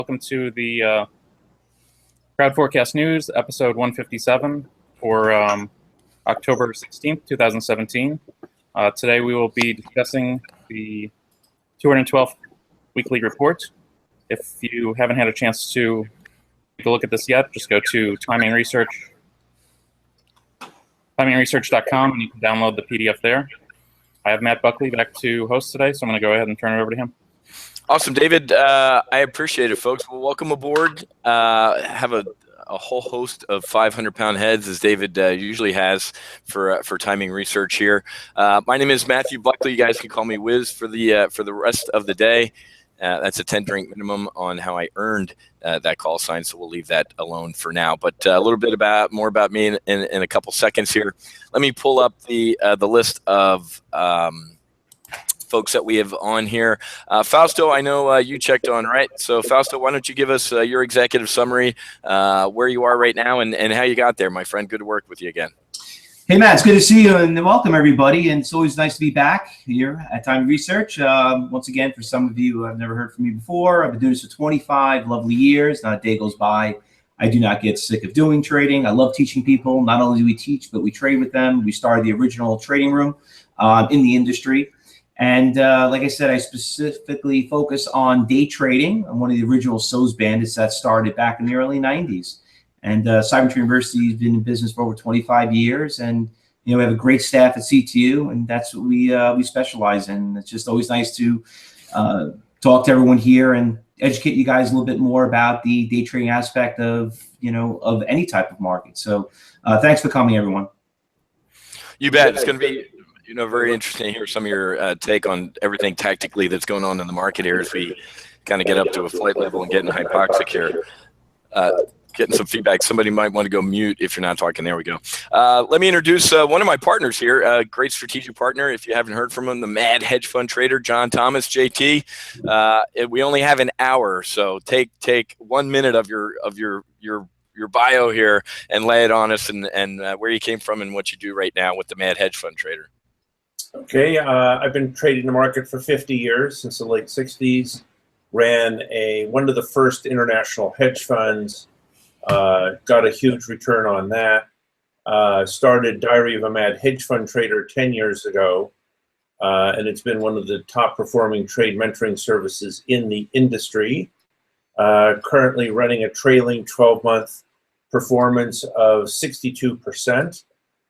Welcome to the Crowd Forecast News, episode 157 for October 16th, 2017. Today we will be discussing the 212th weekly report. If you haven't had a chance to take a look at this yet, just go to TimingResearch.com and you can download the PDF there. I have Matt Buckley back to host today, so I'm going to go ahead and turn it over to him. Awesome, David. I appreciate it, folks. Well, welcome aboard. Have a whole host of 500-pound heads, as David usually has for timing research here. My name is Matthew Buckley. You guys can call me Whiz for the rest of the day. That's a 10-drink minimum on how I earned that call sign, so we'll leave that alone for now. But a little bit more about me in a couple seconds here. Let me pull up the list of folks that we have on here. Fausto, I know you checked on, right? So Fausto, why don't you give us your executive summary, where you are right now and how you got there, my friend. Good to work with you again. Hey, Matt, it's good to see you and welcome everybody. And it's always nice to be back here at Time Research. Once again, for some of you who have never heard from me before, I've been doing this for 25 lovely years. Not a day goes by I do not get sick of doing trading. I love teaching people. Not only do we teach, but we trade with them. We started the original trading room in the industry. And like I said, I specifically focus on day trading. I'm one of the original SOS bandits that started back in the early 90s. And Cyber University has been in business for over 25 years. And we have a great staff at CTU, and that's what we specialize in. It's just always nice to talk to everyone here and educate you guys a little bit more about the day trading aspect of any type of market. So thanks for coming, everyone. You bet. It's going to be very interesting to hear some of your take on everything tactically that's going on in the market here as we kind of get up to a flight level and get in hypoxic here. Getting some feedback. Somebody might want to go mute if you're not talking. There we go. Let me introduce one of my partners here, a great strategic partner. If you haven't heard from him, the mad hedge fund trader, John Thomas, JT. We only have an hour, so take 1 minute of your bio here and lay it on us and where you came from and what you do right now with the mad hedge fund trader. Okay, I've been trading the market for 50 years, since the late 60s. Ran one of the first international hedge funds. Got a huge return on that. Started Diary of a Mad Hedge Fund Trader 10 years ago, and it's been one of the top performing trade mentoring services in the industry. Currently running a trailing 12-month performance of 62%.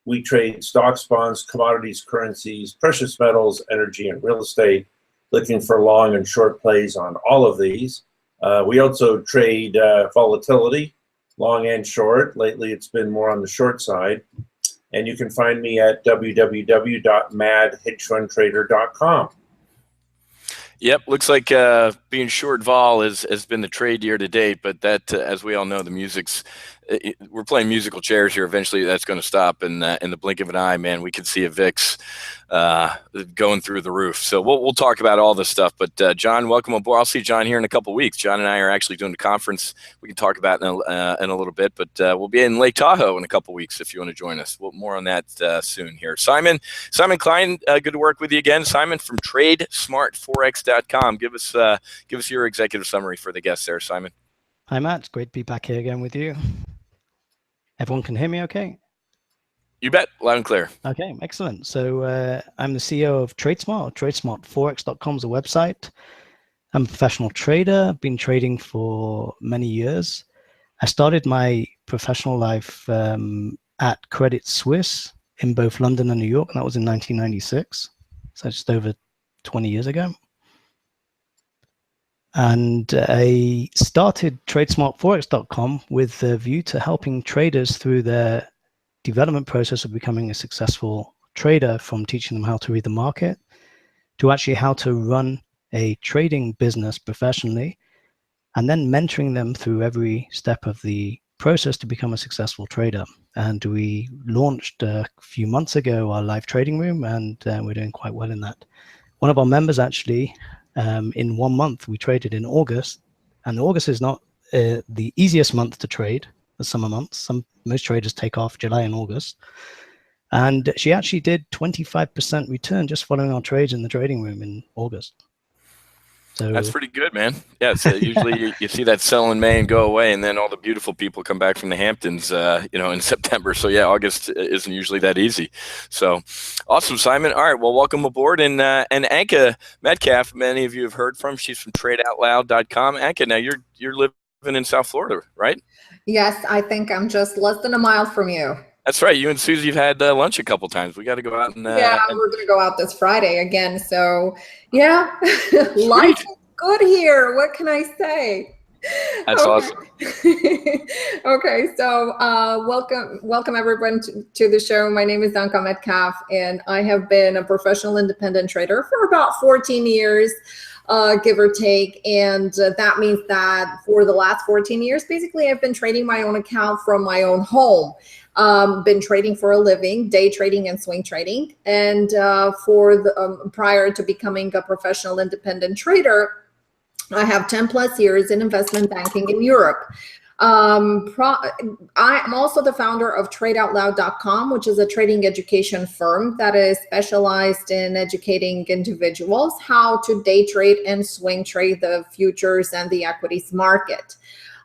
We trade stocks, bonds, commodities, currencies, precious metals, energy, and real estate, looking for long and short plays on all of these. We also trade volatility, long and short. Lately, it's been more on the short side. And you can find me at www.madhedgefundtrader.com. Yep, looks like being short vol has been the trade year to date, but that, as we all know, we're playing musical chairs here. Eventually, that's going to stop, and in the blink of an eye, man, we could see a VIX going through the roof. So we'll talk about all this stuff. But John, welcome aboard. I'll see John here in a couple of weeks. John and I are actually doing a conference we can talk about in a little bit, but we'll be in Lake Tahoe in a couple of weeks if you want to join us. More on that soon here. Simon Klein, good to work with you again. Simon from TradeSmartForex.com. Give us your executive summary for the guests there, Simon. Hi, Matt. It's great to be back here again with you. Everyone can hear me okay? You bet. Loud and clear. Okay, excellent. So I'm the CEO of TradeSmart. TradeSmartForex.com is a website. I'm a professional trader. I've been trading for many years. I started my professional life at Credit Suisse in both London and New York, and that was in 1996. So just over 20 years ago. And I started TradeSmartForex.com with the view to helping traders through their development process of becoming a successful trader, from teaching them how to read the market to actually how to run a trading business professionally, and then mentoring them through every step of the process to become a successful trader. And we launched a few months ago our live trading room, and we're doing quite well in that. One of our members actually, in 1 month, we traded in August, and August is not the easiest month to trade, the summer months. Most traders take off July and August. And she actually did 25% return just following our trades in the trading room in August. So That's pretty good, man. Yeah, so usually you see that sell in May and go away, and then all the beautiful people come back from the Hamptons, in September. So yeah, August isn't usually that easy. So awesome, Simon. All right, well, welcome aboard. And Anka Metcalf, many of you have heard from. She's from TradeOutLoud.com. Anka, now you're living in South Florida, right? Yes, I think I'm just less than a mile from you. That's right. You and Susie have had lunch a couple times. We got to go out and we're going to go out this Friday again. So yeah, life is good here. What can I say? That's awesome. Okay, so welcome everyone to the show. My name is Anka Metcalf, and I have been a professional independent trader for about 14 years. Give or take. And that means that for the last 14 years, basically, I've been trading my own account from my own home. Been trading for a living, day trading and swing trading. And prior to becoming a professional independent trader, I have 10 plus years in investment banking in Europe. I'm also the founder of TradeOutLoud.com, which is a trading education firm that is specialized in educating individuals how to day trade and swing trade the futures and the equities market.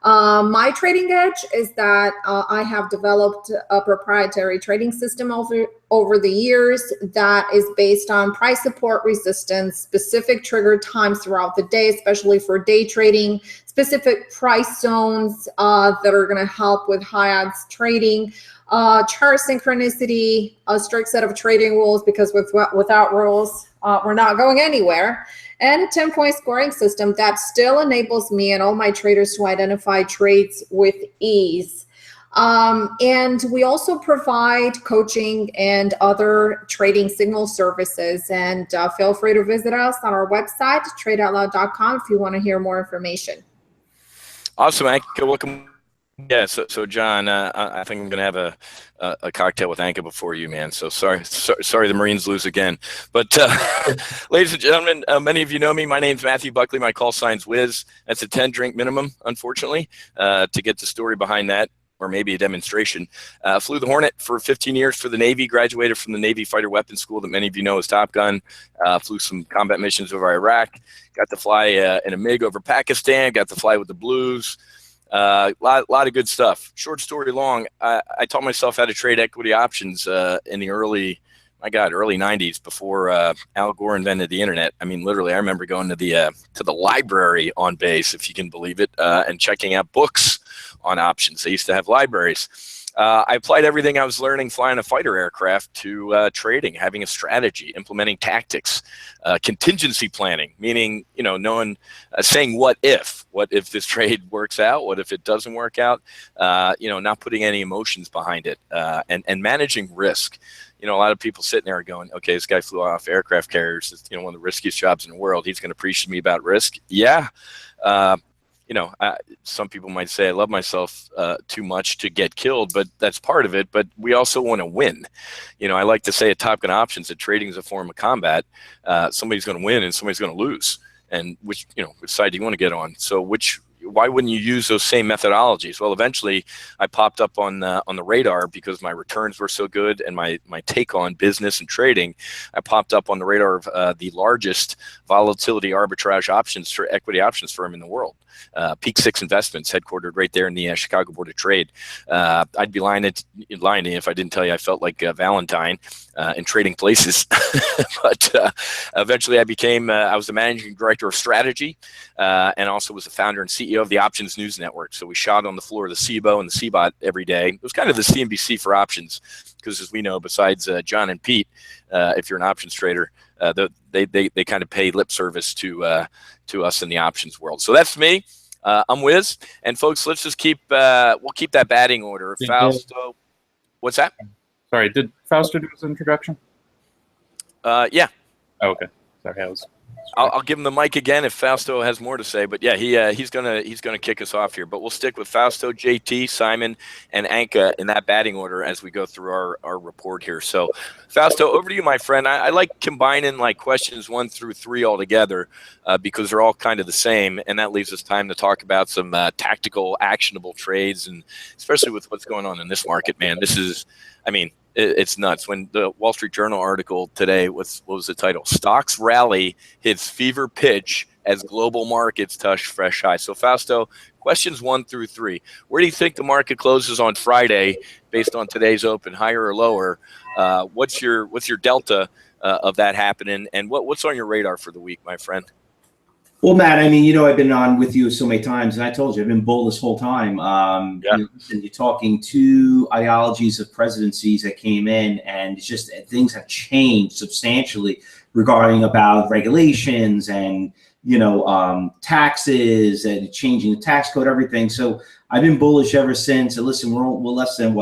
My trading edge is that I have developed a proprietary trading system over the years that is based on price support resistance, specific trigger times throughout the day, especially for day trading, specific price zones that are going to help with high odds trading, chart synchronicity, a strict set of trading rules, because without rules, we're not going anywhere, and a 10-point scoring system that still enables me and all my traders to identify trades with ease. And we also provide coaching and other trading signal services. And feel free to visit us on our website, TradeOutLoud.com, if you want to hear more information. Awesome, Anka. Welcome. Yeah, so John, I think I'm going to have a cocktail with Anka before you, man. So sorry the Marines lose again. But ladies and gentlemen, many of you know me. My name's Matthew Buckley. My call sign's Whiz. That's a 10-drink minimum, unfortunately, to get the story behind that, or maybe a demonstration. Flew the Hornet for 15 years for the Navy, graduated from the Navy Fighter Weapons School that many of you know as Top Gun. Flew some combat missions over Iraq, got to fly in a MiG over Pakistan, got to fly with the Blues. Lot of good stuff. Short story long, I taught myself how to trade equity options in the early 90s, before Al Gore invented the internet. I mean, literally, I remember going to the library on base, if you can believe it, and checking out books on options. They used to have libraries. I applied everything I was learning flying a fighter aircraft to trading, having a strategy, implementing tactics, contingency planning, meaning, knowing, saying what if this trade works out, what if it doesn't work out, not putting any emotions behind it, and managing risk. A lot of people sitting there going, okay, this guy flew off aircraft carriers. It's, one of the riskiest jobs in the world. He's going to preach to me about risk. Yeah. Some people might say I love myself too much to get killed, but that's part of it. But we also want to win. I like to say at Top Gun Options that trading is a form of combat. Somebody's going to win and somebody's going to lose. And which side do you want to get on? So why wouldn't you use those same methodologies? Well, eventually I popped up on the radar because my returns were so good and my take on business and trading. I popped up on the radar of the largest volatility arbitrage options for equity options firm in the world. Peak 6 Investments, headquartered right there in the Chicago Board of Trade. I'd be lying to you if I didn't tell you I felt like Valentine in trading places. But eventually I was the managing director of strategy, and also was the founder and CEO of the Options News Network. So we shot on the floor of the CBO and the CBOT every day. It was kind of the CNBC for options, because as we know, besides John and Pete, if you're an options trader, they kind of pay lip service to us in the options world. So that's me. I'm Whiz, and folks, let's just we'll keep that batting order. Fausto, what's that? Sorry, did Fausto do his introduction? Yeah. Oh, okay. Sorry, I'll give him the mic again if Fausto has more to say. But yeah, he's gonna kick us off here. But we'll stick with Fausto, JT, Simon, and Anka in that batting order as we go through our report here. So, Fausto, over to you, my friend. I like combining like questions 1 through 3 all together because they're all kind of the same, and that leaves us time to talk about some tactical, actionable trades, and especially with what's going on in this market, man. This is, it's nuts. When the Wall Street Journal article today, what was the title? Stocks rally hits fever pitch as global markets touch fresh highs. So Fausto, questions 1 through 3. Where do you think the market closes on Friday based on today's open, higher or lower? What's your delta of that happening, and what's on your radar for the week, my friend? Well, Matt, I mean, I've been on with you so many times, and I told you I've been bull this whole time. You're talking 2 ideologies of presidencies that came in, and it's just things have changed substantially regarding about regulations and taxes and changing the tax code, everything. So I've been bullish ever since. And listen, we're less than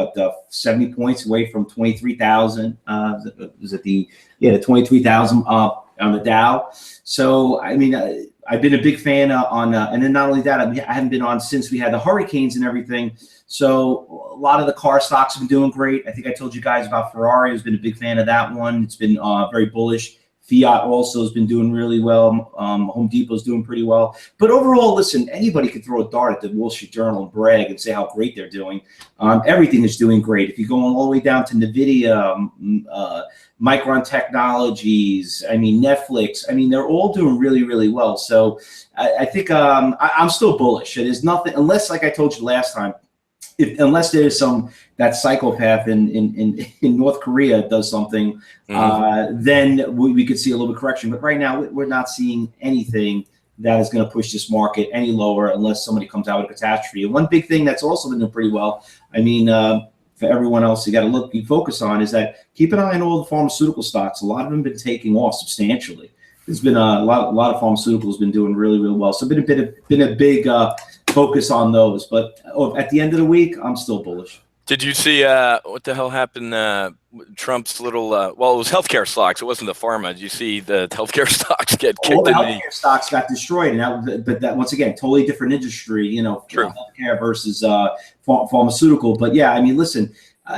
70 points away from 23,000. Was it the 23,000 on the Dow? So I mean, I've been a big fan and then not only that, I haven't been on since we had the hurricanes and everything. So a lot of the car stocks have been doing great. I think I told you guys about Ferrari. I've been a big fan of that one. It's been very bullish. Fiat also has been doing really well. Home Depot's doing pretty well. But overall, listen, anybody could throw a dart at the Wall Street Journal and brag and say how great they're doing. Everything is doing great. If you're going all the way down to NVIDIA, Micron Technologies, I mean, Netflix, I mean, they're all doing really, really well. So I think I'm still bullish. There's nothing, unless, like I told you last time, unless there's that psychopath in North Korea does something, then we could see a little bit of correction. But right now, we're not seeing anything that is going to push this market any lower unless somebody comes out with a catastrophe. And one big thing that's also been doing pretty well, I mean, for everyone else, you got to focus on is that keep an eye on all the pharmaceutical stocks. A lot of them have been taking off substantially. There's been a lot of pharmaceuticals been doing really, really well. So been a big focus on those. But at the end of the week, I'm still bullish. Did you see what the hell happened? Trump's little well, it was healthcare stocks. It wasn't the pharma. Did you see the healthcare stocks get kicked? All the healthcare stocks got destroyed, and that once again, totally different industry. True. Healthcare versus pharmaceutical. But yeah, I mean, listen,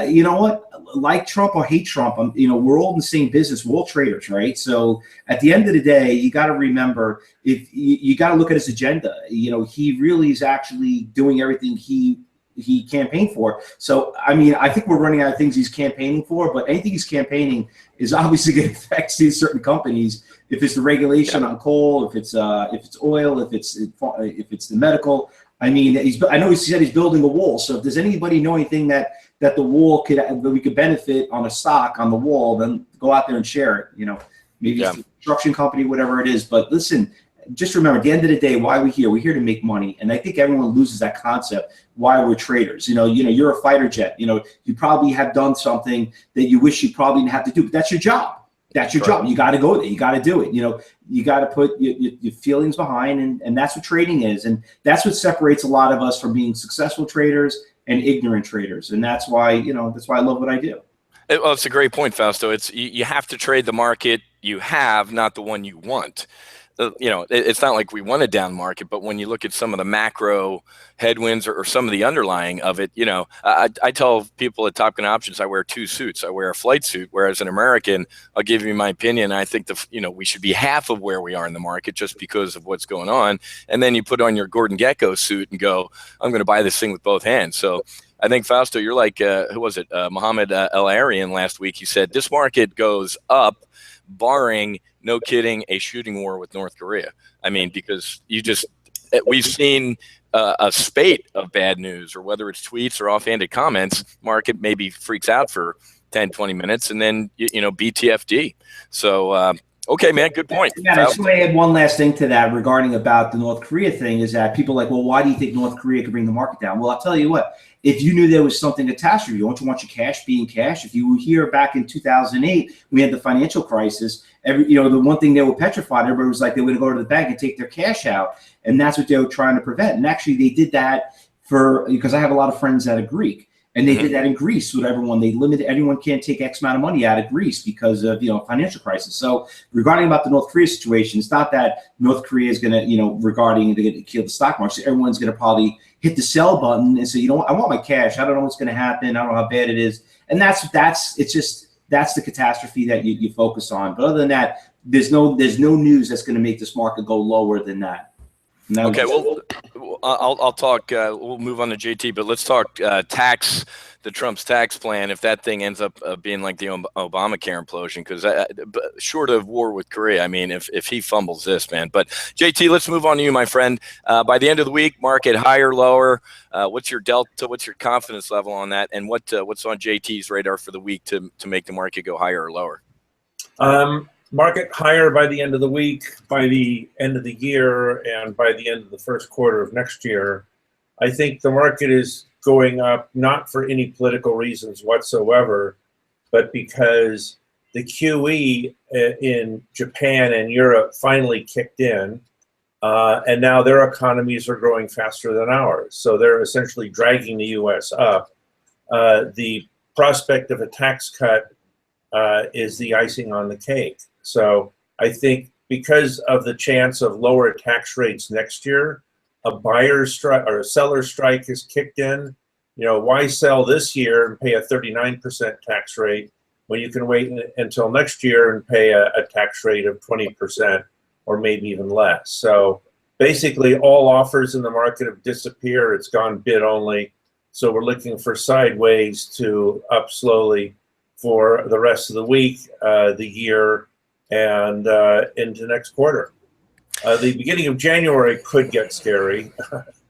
you know what? Like Trump or hate Trump, we're all in the same business. We're all traders, right? So at the end of the day, you got to remember, if you got to look at his agenda. He really is actually doing everything he campaigned for. So, I mean, I think we're running out of things he's campaigning for, but anything he's campaigning is obviously going to affect these certain companies. If it's the regulation on coal, if it's oil, if it's the medical. I mean, I know he said he's building a wall. So if there's anybody know anything that the wall we could benefit on a stock on the wall, then go out there and share it. Maybe it's the construction company, whatever it is. But listen, just remember, at the end of the day, why we're here to make money. And I think everyone loses that concept why we're traders. You're a fighter jet. You probably have done something that you wish you probably didn't have to do, but that's your job. That's your job. You got to go there. You got to do it. You got to put your feelings behind, and that's what trading is. And that's what separates a lot of us from being successful traders and ignorant traders. And that's why I love what I do. Well, it's a great point, Fausto. It's you have to trade the market you have, not the one you want. It's not like we want a down market, but when you look at some of the macro headwinds or some of the underlying of it, I tell people at Top Gun Options, I wear 2 suits. I wear a flight suit, whereas an American, I'll give you my opinion. I think we should be half of where we are in the market just because of what's going on. And then you put on your Gordon Gekko suit and go, I'm going to buy this thing with both hands. So I think, Fausto, you're like, who was it? Mohammed El-Arian last week. He said, this market goes up, barring, no kidding, a shooting war with North Korea. I mean, because we've seen a spate of bad news, or whether it's tweets or offhanded comments, market maybe freaks out for 10, 20 minutes and then, BTFD. So, okay, man, good point. Yeah, I just want to add one last thing to that regarding about the North Korea thing is that people are like, well, why do you think North Korea could bring the market down? Well, I'll tell you what, if you knew there was something attached to you, don't you want your cash being cash? If you were here back in 2008, we had the financial crisis. The one thing they were petrified, everybody was like, they would go to the bank and take their cash out. And that's what they were trying to prevent. And actually they did that because I have a lot of friends that are Greek. And they did that in Greece with everyone. They limited everyone can't take X amount of money out of Greece because of financial crisis. So regarding about the North Korea situation, it's not that North Korea is going to regarding they're going to kill the stock market. So everyone's going to probably hit the sell button and say, I want my cash. I don't know what's going to happen. I don't know how bad it is. And that's the catastrophe that you focus on. But other than that, there's no news that's going to make this market go lower than that. No. Okay, well, I'll talk. We'll move on to JT, but let's talk tax. The Trump's tax plan. If that thing ends up being like the Obamacare implosion, because short of war with Korea, I mean, if he fumbles this, man. But JT, let's move on to you, my friend. By the end of the week, market higher, lower. What's your delta? What's your confidence level on that? And what's on JT's radar for the week to make the market go higher or lower? Market higher by the end of the week, by the end of the year, and by the end of the first quarter of next year. I think the market is going up not for any political reasons whatsoever, but because the QE in Japan and Europe finally kicked in, and now their economies are growing faster than ours. So they're essentially dragging the US up. The prospect of a tax cut is the icing on the cake. So I think because of the chance of lower tax rates next year, a buyer's strike or a seller's strike is kicked in. You know, why sell this year and pay a 39% tax rate when you can wait until next year and pay a tax rate of 20% or maybe even less? So basically all offers in the market have disappeared. It's gone bid only. So we're looking for sideways to up slowly for the rest of the week, the year, and into next quarter. The beginning of January could get scary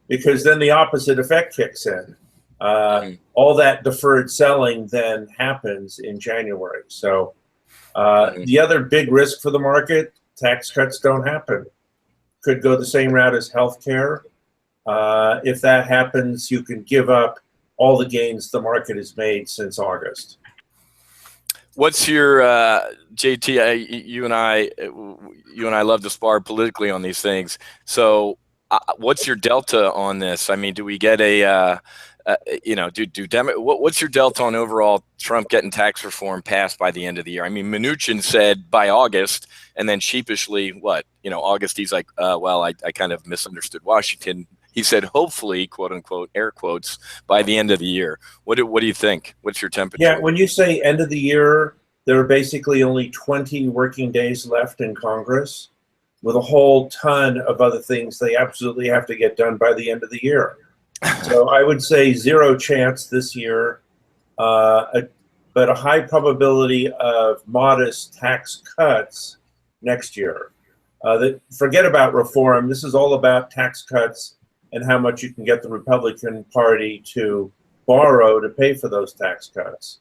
because then the opposite effect kicks in. All that deferred selling then happens in January. So the other big risk for the market, tax cuts don't happen. Could go the same route as healthcare. If that happens, you can give up all the gains the market has made since August. What's your JT? You and I love to spar politically on these things. So, what's your delta on this? I mean, do we get a what's your delta on overall Trump getting tax reform passed by the end of the year? I mean, Mnuchin said by August, and then sheepishly, August, he's like, well, I kind of misunderstood Washington. He said, hopefully, quote unquote, air quotes, by the end of the year. What do you think? What's your temperature? Yeah, when you say end of the year, there are basically only 20 working days left in Congress with a whole ton of other things they absolutely have to get done by the end of the year. So I would say zero chance this year, but a high probability of modest tax cuts next year. Forget about reform. This is all about tax cuts and how much you can get the Republican Party to borrow to pay for those tax cuts.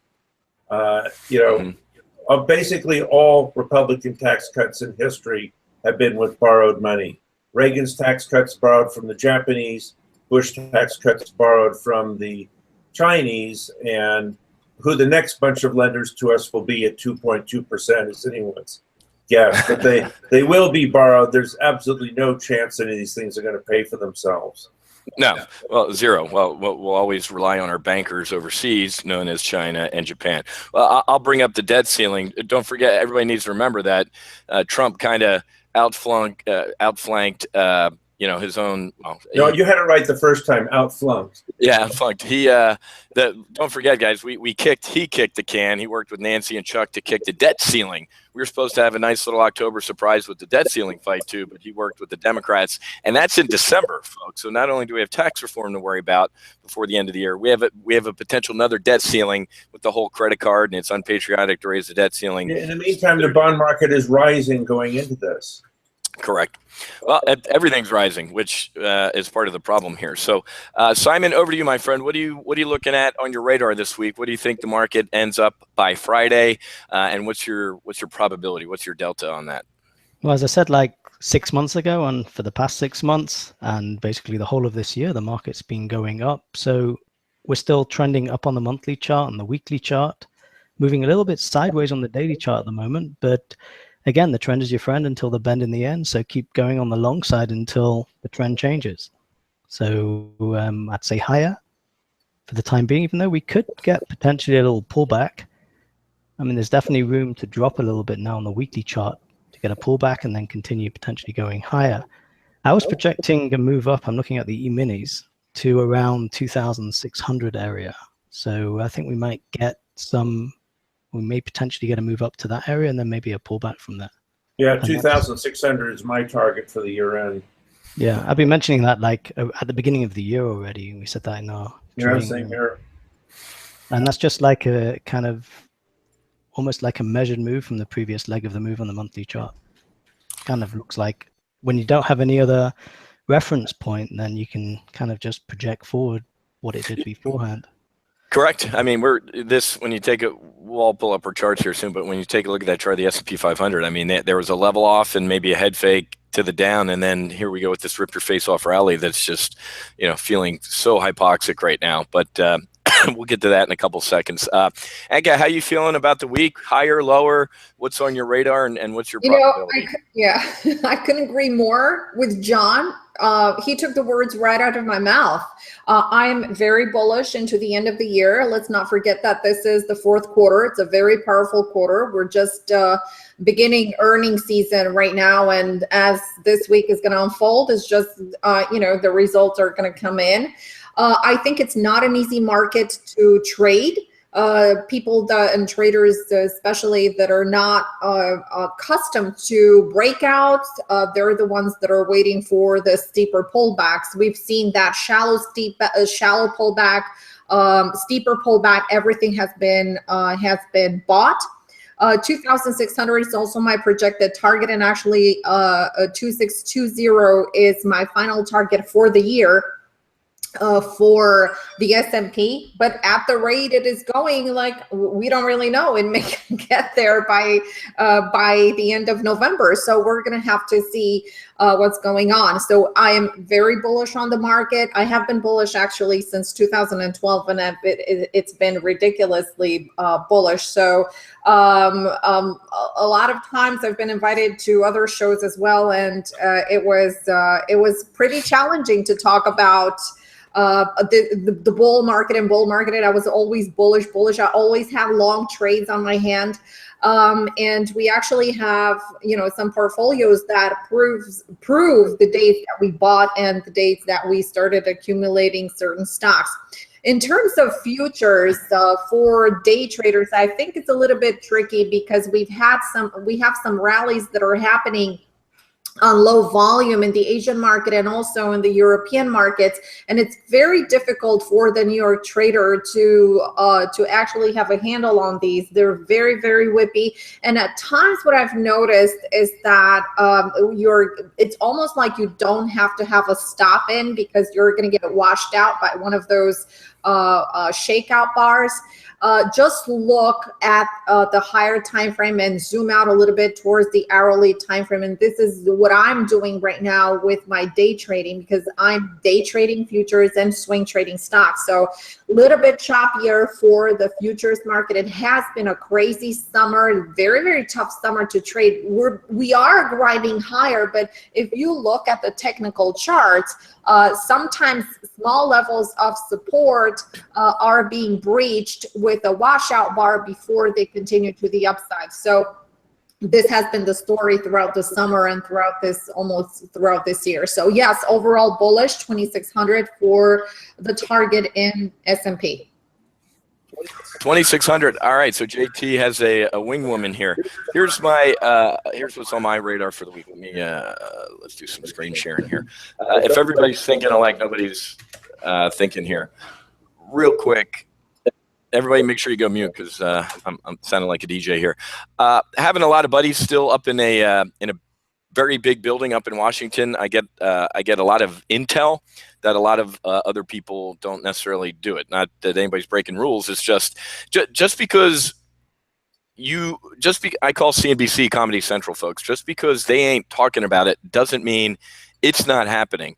Basically all Republican tax cuts in history have been with borrowed money. Reagan's tax cuts borrowed from the Japanese, Bush tax cuts borrowed from the Chinese, and who the next bunch of lenders to us will be at 2.2% is anyone's guess. But they will be borrowed. There's absolutely no chance any of these things are going to pay for themselves. No, well, zero. Well, we'll always rely on our bankers overseas, known as China and Japan. Well, I'll bring up the debt ceiling. Don't forget, everybody needs to remember that Trump kind of outflanked his own. No, you had it right the first time. Outflunked. Yeah, outflunked. Don't forget, guys. He kicked the can. He worked with Nancy and Chuck to kick the debt ceiling. We were supposed to have a nice little October surprise with the debt ceiling fight too, but he worked with the Democrats, and that's in December, folks. So not only do we have tax reform to worry about before the end of the year, we have a potential another debt ceiling with the whole credit card, and it's unpatriotic to raise the debt ceiling. In the meantime, the bond market is rising going into this. Correct. Well, everything's rising, which is part of the problem here. So, Simon, over to you, my friend. What are you looking at on your radar this week? What do you think the market ends up by Friday? And what's your probability? What's your delta on that? Well, as I said, like 6 months ago, and for the past 6 months, and basically the whole of this year, the market's been going up. So we're still trending up on the monthly chart and the weekly chart, moving a little bit sideways on the daily chart at the moment, but again, the trend is your friend until the bend in the end. So keep going on the long side until the trend changes. So I'd say higher for the time being, even though we could get potentially a little pullback. I mean, there's definitely room to drop a little bit now on the weekly chart to get a pullback and then continue potentially going higher. I was projecting a move up. I'm looking at the E-minis to around 2,600 area. So I think we might get we may potentially get a move up to that area and then maybe a pullback from there. Yeah, 2,600 is my target for the year end. Yeah, I've been mentioning that like at the beginning of the year already. We said that in our trading Same room. here. And that's just like a kind of almost like a measured move from the previous leg of the move on the monthly chart. Kind of looks like when you don't have any other reference point, then you can kind of just project forward what it did beforehand. Correct. I mean, when you take it, we'll all pull up our charts here soon, but when you take a look at that chart, the S&P 500, I mean, there was a level off and maybe a head fake to the down, and then here we go with this rip your face off rally that's just, feeling so hypoxic right now. But we'll get to that in a couple seconds. Anka, how you feeling about the week? Higher, lower? What's on your radar, and what's your probability? I couldn't agree more with John. He took the words right out of my mouth. I am very bullish into the end of the year. Let's not forget that this is the fourth quarter. It's a very powerful quarter. We're just beginning earnings season right now, and as this week is going to unfold, it's just the results are going to come in. I think it's not an easy market to trade. People and traders, especially that are not accustomed to breakouts, they're the ones that are waiting for the steeper pullbacks. We've seen that shallow pullback, steeper pullback. Everything has been bought. 2,600 is also my projected target, and actually 2,620 is my final target for the year. For the S&P, but at the rate it is going, like, we don't really know. It may get there by the end of November. So we're going to have to see what's going on. So I am very bullish on the market. I have been bullish actually since 2012, and it's been ridiculously bullish. So a lot of times I've been invited to other shows as well, and it was pretty challenging to talk about the bull market and bull market. I was always bullish. I always have long trades on my hand. And we actually have, some portfolios that prove the dates that we bought and the dates that we started accumulating certain stocks. In terms of futures for day traders, I think it's a little bit tricky because we have some rallies that are happening on low volume in the Asian market and also in the European markets, and it's very difficult for the New York trader to actually have a handle on these. They're very, very whippy, and at times what I've noticed is that it's almost like you don't have to have a stop in because you're going to get washed out by one of those shakeout bars. Just look at the higher time frame and zoom out a little bit towards the hourly time frame. And this is what I'm doing right now with my day trading, because I'm day trading futures and swing trading stocks. So a little bit choppier for the futures market. It has been a crazy summer, very, very tough summer to trade. We are grinding higher, but if you look at the technical charts, sometimes small levels of support are being breached with a washout bar before they continue to the upside. So this has been the story throughout the summer and throughout this year. So yes, overall bullish, 2,600 for the target in S&P. 2,600. All right. So JT has a wing woman here. Here's what's on my radar for the week. Let me let's do some screen sharing here. If everybody's thinking alike, nobody's thinking here. Real quick, everybody, make sure you go mute because I'm sounding like a DJ here. Having a lot of buddies still up in a very big building up in Washington. I get a lot of intel that a lot of other people don't necessarily do it. Not that anybody's breaking rules. It's just because I call CNBC Comedy Central, folks. Just because they ain't talking about it doesn't mean it's not happening.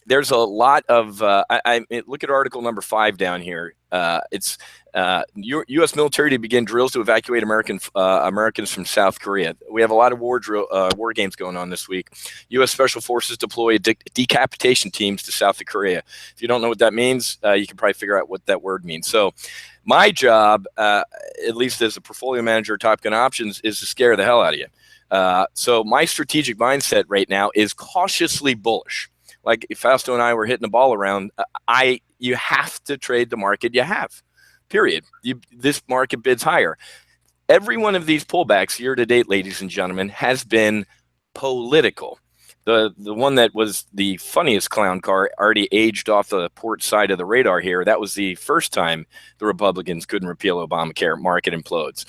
There's a lot of look at article number 5 down here. It's U.S. military to begin drills to evacuate Americans from South Korea. We have a lot of war games going on this week. U.S. Special Forces deploy decapitation teams to South Korea. If you don't know what that means, you can probably figure out what that word means. So my job, at least as a portfolio manager at Top Gun Options, is to scare the hell out of you. So my strategic mindset right now is cautiously bullish. Like if Fausto and I were hitting the ball around, you have to trade the market you have, period. This market bids higher. Every one of these pullbacks year to date, ladies and gentlemen, has been political. The one that was the funniest clown car already aged off the port side of the radar here. That was the first time the Republicans couldn't repeal Obamacare. Market implodes.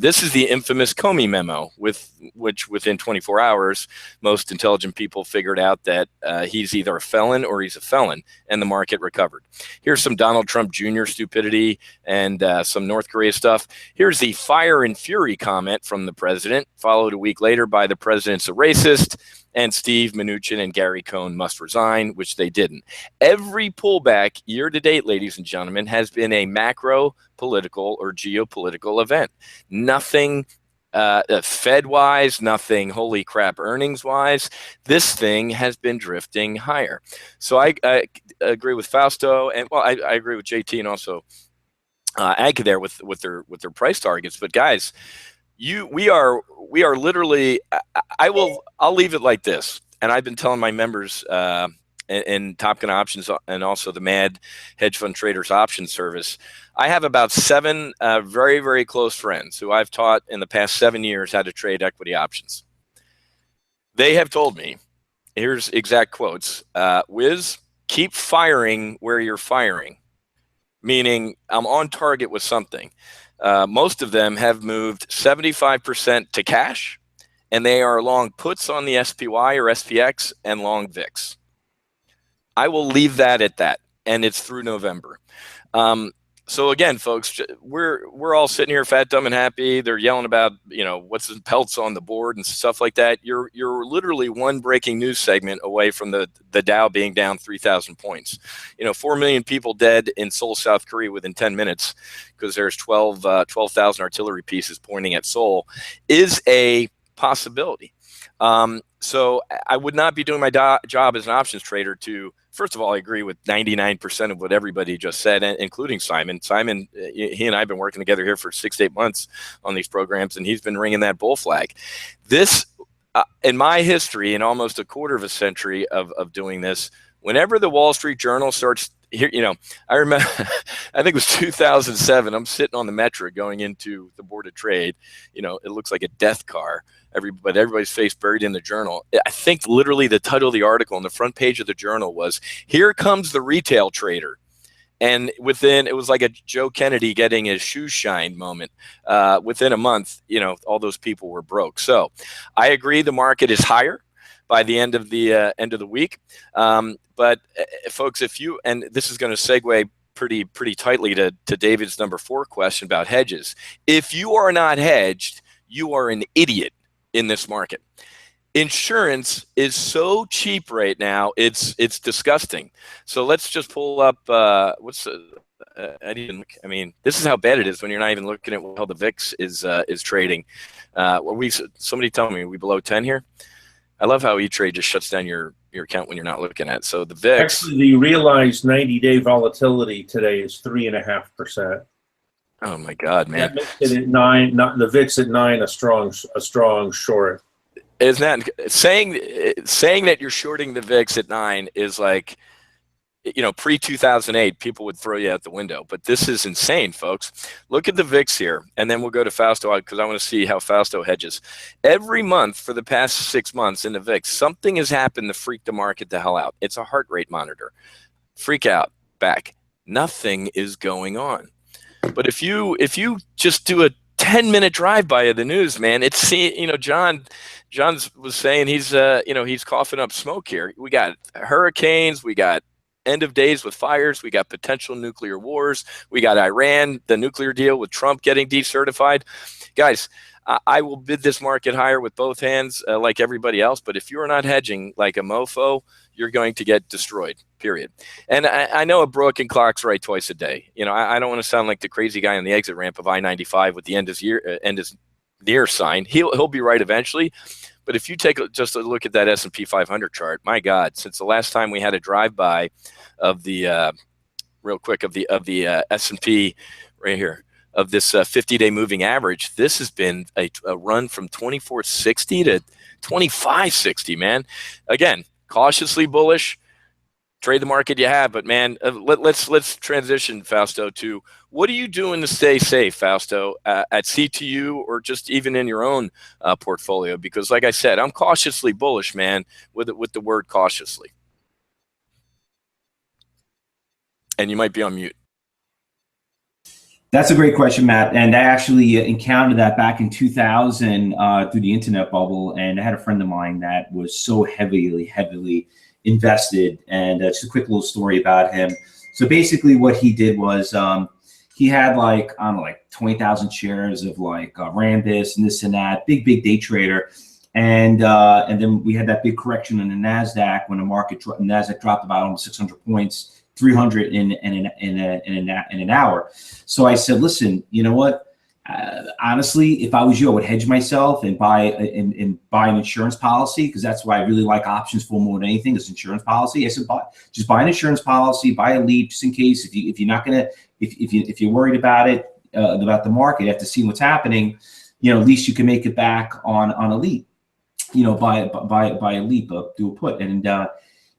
This is the infamous Comey memo, which within 24 hours, most intelligent people figured out that he's either a felon or he's a felon, and the market recovered. Here's some Donald Trump Jr. stupidity and some North Korea stuff. Here's the fire and fury comment from the president, followed a week later by the president's a racist, and Steve Mnuchin and Gary Cohn must resign, which they didn't. Every pullback year to date, ladies and gentlemen, has been a macro political or geopolitical event. Nothing Fed-wise, nothing holy crap earnings-wise. This thing has been drifting higher. So I agree with Fausto, and well, I agree with JT and also Anka there with their price targets. But guys, we are literally. I'll leave it like this. And I've been telling my members in Top Gun Options and also the Mad Hedge Fund Traders Options Service, I have about 7 very, very close friends who I've taught in the past 7 years how to trade equity options. They have told me, here's exact quotes, Whiz, keep firing where you're firing, meaning I'm on target with something. Most of them have moved 75% to cash, and they are long puts on the SPY or SPX and long VIX. I will leave that at that, and it's through November. So again, folks, we're all sitting here fat, dumb, and happy. They're yelling about, what's the pelts on the board and stuff like that. You're literally one breaking news segment away from the Dow being down 3,000 points. 4 million people dead in Seoul, South Korea within 10 minutes because there's 12,000 artillery pieces pointing at Seoul is a possibility. So I would not be doing my job as an options trader to, first of all, I agree with 99% of what everybody just said, including Simon. Simon, he and I have been working together here for 6 to 8 months on these programs, and he's been ringing that bull flag. This, in my history, in almost a quarter of a century of doing this, whenever the Wall Street Journal starts here, I remember, I think it was 2007. I'm sitting on the Metro going into the Board of Trade. It looks like a death car. But everybody's face buried in the Journal. I think literally the title of the article on the front page of the Journal was, "Here comes the retail trader." And it was like a Joe Kennedy getting his shoes shined moment. Within a month, all those people were broke. So I agree the market is higher by the end of the week. But folks, and this is going to segue pretty tightly to David's number 4 question about hedges. If you are not hedged, you are an idiot in this market. Insurance is so cheap right now, it's disgusting. So let's just pull up this is how bad it is when you're not even looking at how the VIX is trading. Somebody tell me, are we below 10 here? I love how E-Trade just shuts down your account when you're not looking at. So the VIX, actually, the realized 90-day volatility today is 3.5%. Oh my God, man! That makes it at 9. Not the VIX at 9. A strong short. Isn't that saying that you're shorting the VIX at 9 is like, pre-2008, people would throw you out the window. But this is insane, folks. Look at the VIX here, and then we'll go to Fausto because I want to see how Fausto hedges. Every month for the past 6 months in the VIX, something has happened to freak the market the hell out. It's a heart rate monitor. Freak out, back. Nothing is going on. But if you just do a 10-minute drive-by of the news, man, John was saying he's coughing up smoke here. We got hurricanes, we got end of days with fires, we got potential nuclear wars, we got Iran, the nuclear deal with Trump getting decertified. Guys, I will bid this market higher with both hands like everybody else, but if you're not hedging like a mofo, you're going to get destroyed, period. And I know a broken clock's right twice a day. I don't want to sound like the crazy guy on the exit ramp of I-95 with the end is near sign. He'll be right eventually. But if you take just a look at that S&P 500 chart, my God, since the last time we had a drive-by of the S&P right here, of this 50-day moving average, this has been a run from 2460 to 2560, man. Again, cautiously bullish. trade the market you have. But man, let's transition, Fausto, to what are you doing to stay safe, Fausto, at CTU or just even in your own portfolio? Because like I said, I'm cautiously bullish, man, with the word cautiously. And you might be on mute. That's a great question, Matt. And I actually encountered that back in 2000 through the internet bubble. And I had a friend of mine that was so heavily invested. And just a quick little story about him. So basically what he did was he had like, I don't know, like 20,000 shares of like Rambus and this and that, big day trader. And then we had that big correction in the NASDAQ when the NASDAQ dropped about almost 600 points. 300 in an hour. So I said, listen, you know what? Honestly, if I was you, I would hedge myself and buy an insurance policy, because that's why I really like options for more than anything is insurance policy. I said, just buy an insurance policy, buy a leap just in case if you're not gonna if you're worried about it about the market after seeing what's happening, you know, at least you can make it back on a leap. You know, buy a leap, do a put. And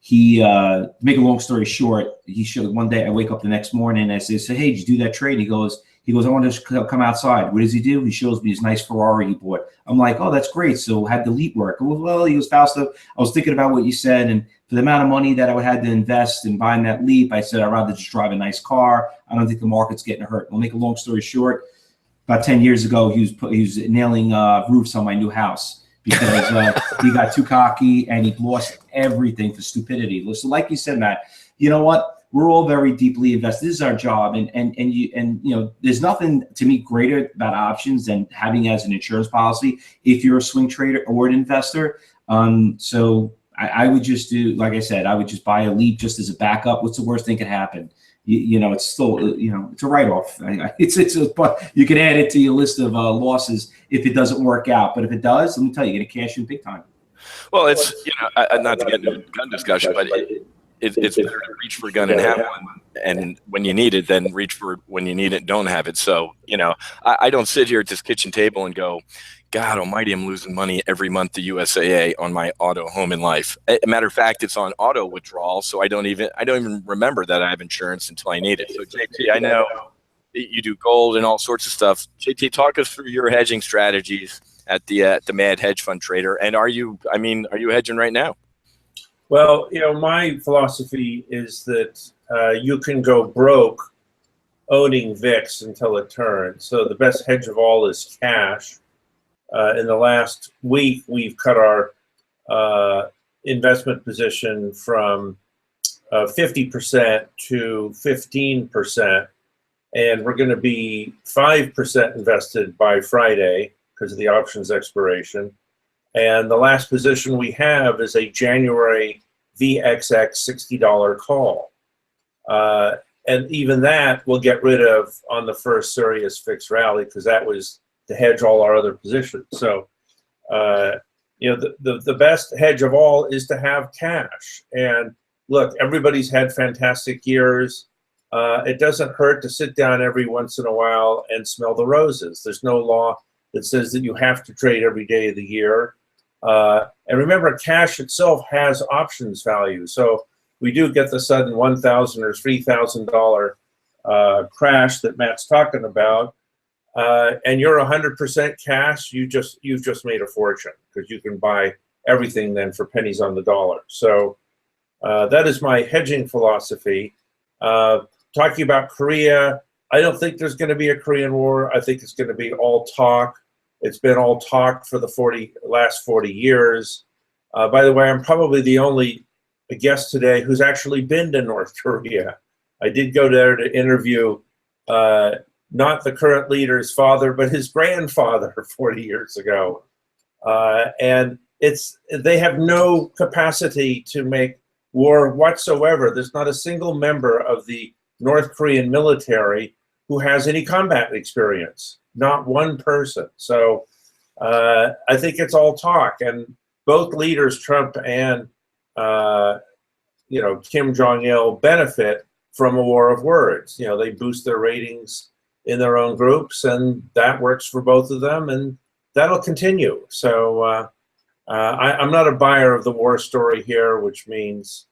he, to make a long story short, he showed one day, I wake up the next morning and I say, hey, did you do that trade? He goes, I want to come outside. What does he do? He shows me his nice Ferrari he bought. I'm like, oh, that's great. So how'd the leap work? Well, he goes, Fausto, I was thinking about what you said. And for the amount of money that I would have to invest in buying that leap, I said, I'd rather just drive a nice car. I don't think the market's getting hurt. I'll make a long story short. About 10 years ago, he was nailing roofs on my new house. Because he got too cocky and he lost everything for stupidity. So like you said, Matt, you know what? We're all very deeply invested. This is our job. And you know, there's nothing to me greater about options than having it as an insurance policy if you're a swing trader or an investor. So I would just do, like I said, I would just buy a leap just as a backup. What's the worst thing could happen? You know, it's still, you know, it's a write-off. But you can add it to your list of losses if it doesn't work out. But if it does, let me tell you, you're going to cash in big time. Well, it's, you know, not to get into a gun discussion, but it's better to reach for a gun and have one, and when you need it, then reach for it when you need it, don't have it. So, you know, I don't sit here at this kitchen table and go, God almighty, I'm losing money every month to USAA on my auto, home, and life. A matter of fact, it's on auto withdrawal, so I don't even remember that I have insurance until I need it. So JT, I know you do gold and all sorts of stuff. JT, talk us through your hedging strategies at the Mad Hedge Fund Trader, and are you hedging right now? Well, you know, my philosophy is that you can go broke owning VIX until it turns. So the best hedge of all is cash. In the last week, we've cut our investment position from 50% to 15%, and we're going to be 5% invested by Friday because of the options expiration. And the last position we have is a January VXX $60 call. And even that we'll get rid of on the first serious fixed rally because that was to hedge all our other positions. So, you know, the best hedge of all is to have cash. And look, everybody's had fantastic years. It doesn't hurt to sit down every once in a while and smell the roses. There's no law that says that you have to trade every day of the year. And remember, cash itself has options value. So we do get the sudden $1,000 or $3,000 crash that Matt's talking about. And you're 100% cash, you've just made a fortune because you can buy everything then for pennies on the dollar. So that is my hedging philosophy. Talking about Korea, I don't think there's going to be a Korean war. I think it's going to be all talk. It's been all talk for the last 40 years. By the way, I'm probably the only guest today who's actually been to North Korea. I did go there to interview not the current leader's father, but his grandfather 40 years ago. And they have no capacity to make war whatsoever. There's not a single member of the North Korean military who has any combat experience, not one person. So I think it's all talk. And both leaders, Trump and Kim Jong-il, benefit from a war of words. You know, they boost their ratings in their own groups, and that works for both of them, and that'll continue. So I'm not a buyer of the war story here, which means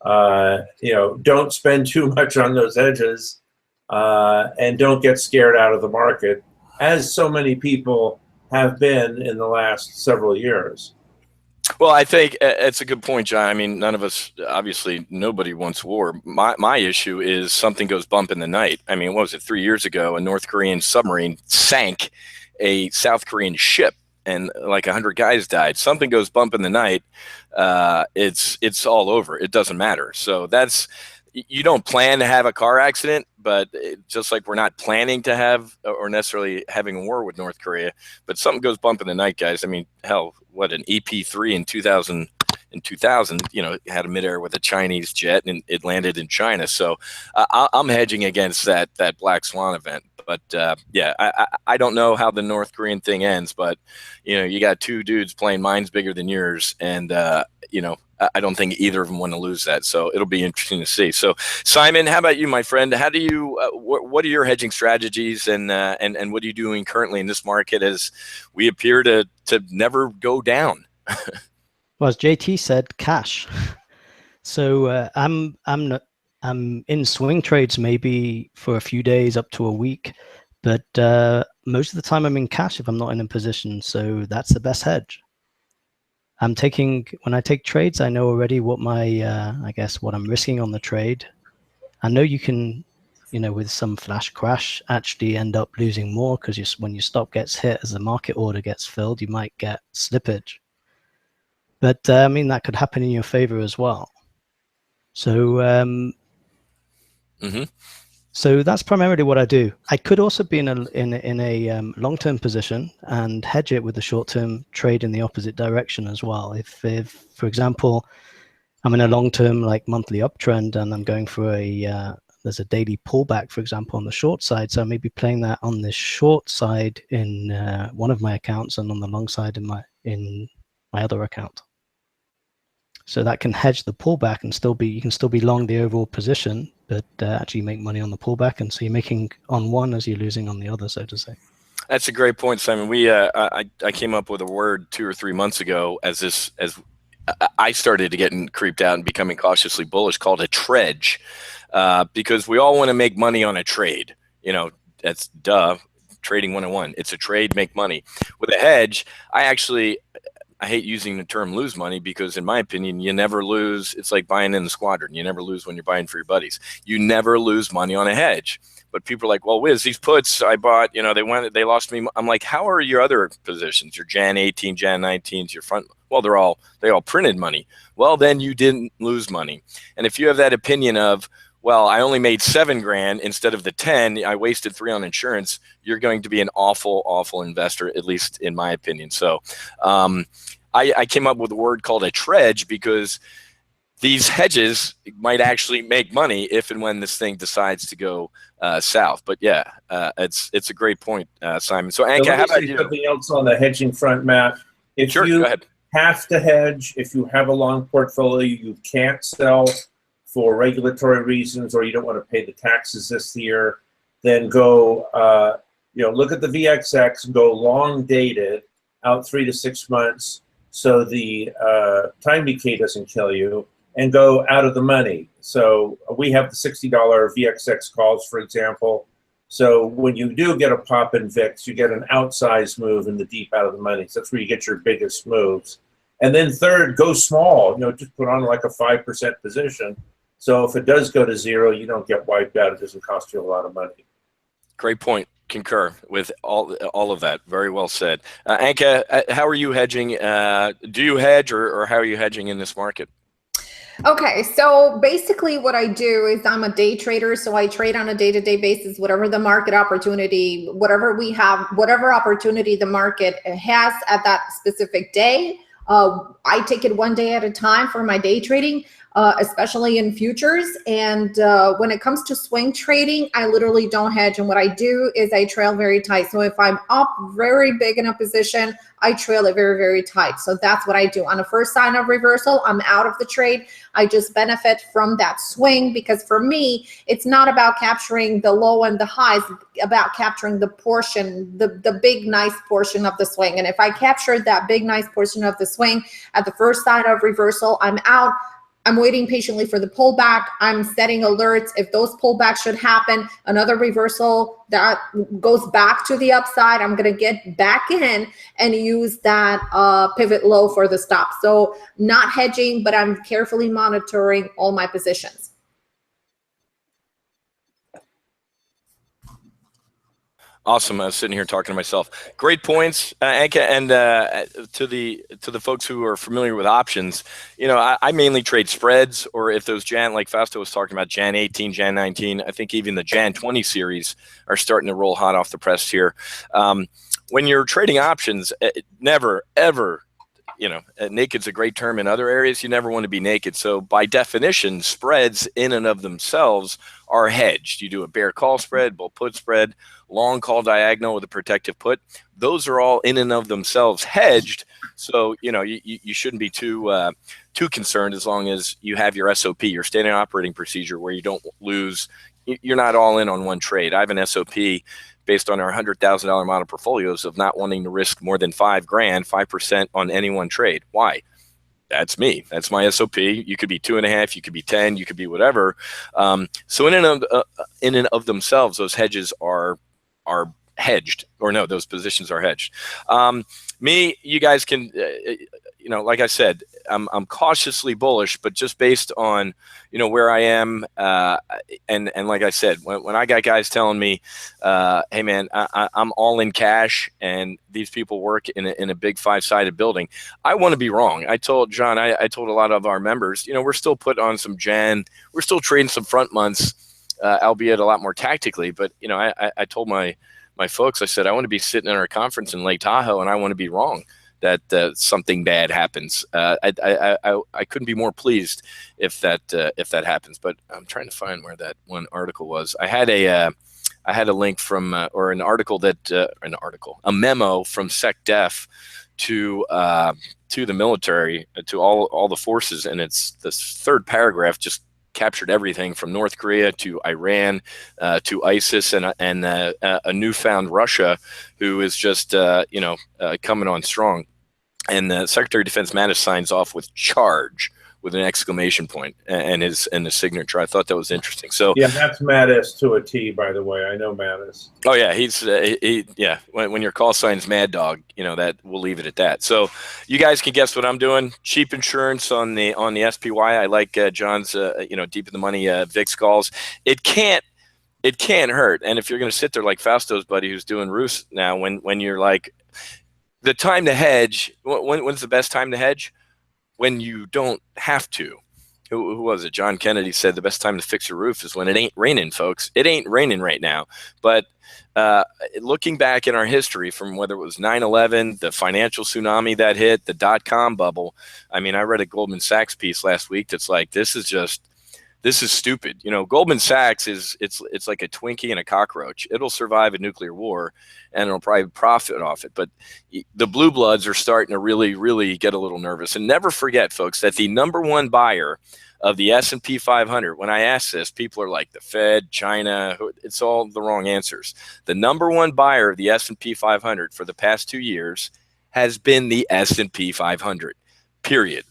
Don't spend too much on those edges, and don't get scared out of the market, as so many people have been in the last several years. Well, I think it's a good point, John. I mean, none of us, obviously, nobody wants war. My issue is something goes bump in the night. I mean, what was it, 3 years ago, a North Korean submarine sank a South Korean ship, and like 100 guys died. Something goes bump in the night, it's all over. It doesn't matter. So you don't plan to have a car accident, but just like we're not planning to have or necessarily having a war with North Korea, but something goes bump in the night, guys. I mean, hell, what, an EP-3 in 2000, had a midair with a Chinese jet and it landed in China. So I'm hedging against that black swan event. But I don't know how the North Korean thing ends, but you got two dudes playing Mine's Bigger Than Yours, and I don't think either of them want to lose that. So it'll be interesting to see. So Simon, how about you, my friend? How do you what are your hedging strategies, and what are you doing currently in this market as we appear to never go down? Well, as JT said, cash. So I'm in swing trades when a few days up to a week, but most of the time I'm in cash if I'm not in a position. So that's the best hedge. When I take trades, I know already what what I'm risking on the trade. I know you can, with some flash crash, actually end up losing more because when your stop gets hit as the market order gets filled, you might get slippage. But that could happen in your favor as well. So, So that's primarily what I do. I could also be in a long-term position and hedge it with a short-term trade in the opposite direction as well. If for example, I'm in a long-term monthly uptrend and I'm going for there's a daily pullback, for example, on the short side. So I may be playing that on the short side in one of my accounts and on the long side in my other account. So that can hedge the pullback and you can still be long the overall position, but actually make money on the pullback. And so you're making on one as you're losing on the other, so to say. That's a great point, Simon. I came up with a word 2 or 3 months ago as I started to get creeped out and becoming cautiously bullish, called a trudge, because we all want to make money on a trade. That's trading 101. It's a trade, make money. With a hedge, I hate using the term lose money because, in my opinion, you never lose. It's like buying in the squadron. You never lose when you're buying for your buddies. You never lose money on a hedge. But people are like, well, Whiz, these puts I bought, they lost me. I'm like, how are your other positions? Your Jan 18, Jan 19s, your front. Well, they all printed money. Well, then you didn't lose money. And if you have that opinion of, well, I only made $7,000 instead of the 10, I wasted 3 on insurance, you're going to be an awful, awful investor, at least in my opinion. So I came up with a word called a trudge because these hedges might actually make money if and when this thing decides to go south. But it's a great point, Simon. So Anka, how about you? Something else on the hedging front, Matt. If sure, you go ahead. Have to hedge, if you have a long portfolio, you can't sell for regulatory reasons, or you don't want to pay the taxes this year, then go, look at the VXX, go long dated out 3 to 6 months so the time decay doesn't kill you, and go out of the money. So we have the $60 VXX calls, for example. So when you do get a pop in VIX, you get an outsized move in the deep out of the money. So that's where you get your biggest moves. And then third, go small, just put on like a 5% position. So if it does go to zero, you don't get wiped out. It doesn't cost you a lot of money. Great point. Concur with all of that. Very well said. Anka, how are you hedging? Do you hedge, or how are you hedging in this market? Okay, so basically what I do is I'm a day trader, so I trade on a day-to-day basis, whatever the market opportunity, whatever we have, whatever opportunity the market has at that specific day. I take it one day at a time for my day trading, especially in futures. And when it comes to swing trading, I literally don't hedge. And what I do is I trail very tight. So if I'm up very big in a position, I trail it very, very tight. So that's what I do. On the first sign of reversal, I'm out of the trade. I just benefit from that swing, because for me, it's not about capturing the low and the highs, about capturing the portion, the big, nice portion of the swing. And if I capture that big, nice portion of the swing at the first sign of reversal, I'm out. I'm waiting patiently for the pullback. I'm setting alerts. If those pullbacks should happen, another reversal that goes back to the upside, I'm going to get back in and use that pivot low for the stop. So not hedging, but I'm carefully monitoring all my positions. Awesome. I was sitting here talking to myself. Great points, Anka, and to the folks who are familiar with options, I mainly trade spreads, or if those like Fausto was talking about, Jan 18, Jan 19, I think even the Jan 20 series are starting to roll hot off the press here. When you're trading options, never, ever, naked's a great term in other areas. You never want to be naked. So by definition, spreads in and of themselves are hedged. You do a bear call spread, bull put spread, long call diagonal with a protective put. Those are all in and of themselves hedged. So, you shouldn't be too concerned as long as you have your SOP, your standard operating procedure, where you don't lose. You're not all in on one trade. I have an SOP based on our $100,000 model portfolios of not wanting to risk more than $5,000, 5% on any one trade. Why? That's me. That's my SOP. You could be 2.5, you could be 10, you could be whatever. So in and of themselves, those hedges are hedged, or no, those positions are hedged. You guys can, like I said, I'm cautiously bullish, but just based on, where I am. And like I said, when I got guys telling me, hey man, I'm all in cash and these people work in a big 5-sided building, I want to be wrong. I told John, I told a lot of our members, we're still put on some we're still trading some front months, albeit a lot more tactically. But, I told my folks, I said, I want to be sitting in our conference in Lake Tahoe and I want to be wrong that something bad happens. I couldn't be more pleased if that happens. But I'm trying to find where that one article was. I had a link from or an article a memo from SecDef to the military, to all the forces, and it's this third paragraph just captured everything from North Korea to Iran to ISIS and a newfound Russia, who is just coming on strong. And the Secretary of Defense Mattis signs off with "charge" with an exclamation point and his signature. I thought that was interesting. So yeah, that's Mattis to a T, by the way. I know Mattis. Oh yeah, he's When your call sign's Mad Dog, that we'll leave it at that. So you guys can guess what I'm doing. Cheap insurance on the SPY. I like John's deep in the money VIX calls. It can't hurt. And if you're going to sit there like Fausto's buddy who's doing Roos now, when you're like, the time to hedge, when's the best time to hedge? When you don't have to. Who was it? John Kennedy said the best time to fix your roof is when it ain't raining, folks. It ain't raining right now. But looking back in our history, from whether it was 9/11, the financial tsunami that hit, the dot-com bubble. I mean, I read a Goldman Sachs piece last week that's like, this is stupid. Goldman Sachs it's like a Twinkie and a cockroach. It'll survive a nuclear war and it'll probably profit off it. But the blue bloods are starting to really, really get a little nervous. And never forget, folks, that the number one buyer of the S&P 500, when I ask this, people are like the Fed, China, it's all the wrong answers. The number one buyer of the S&P 500 for the past 2 years has been the S&P 500, period.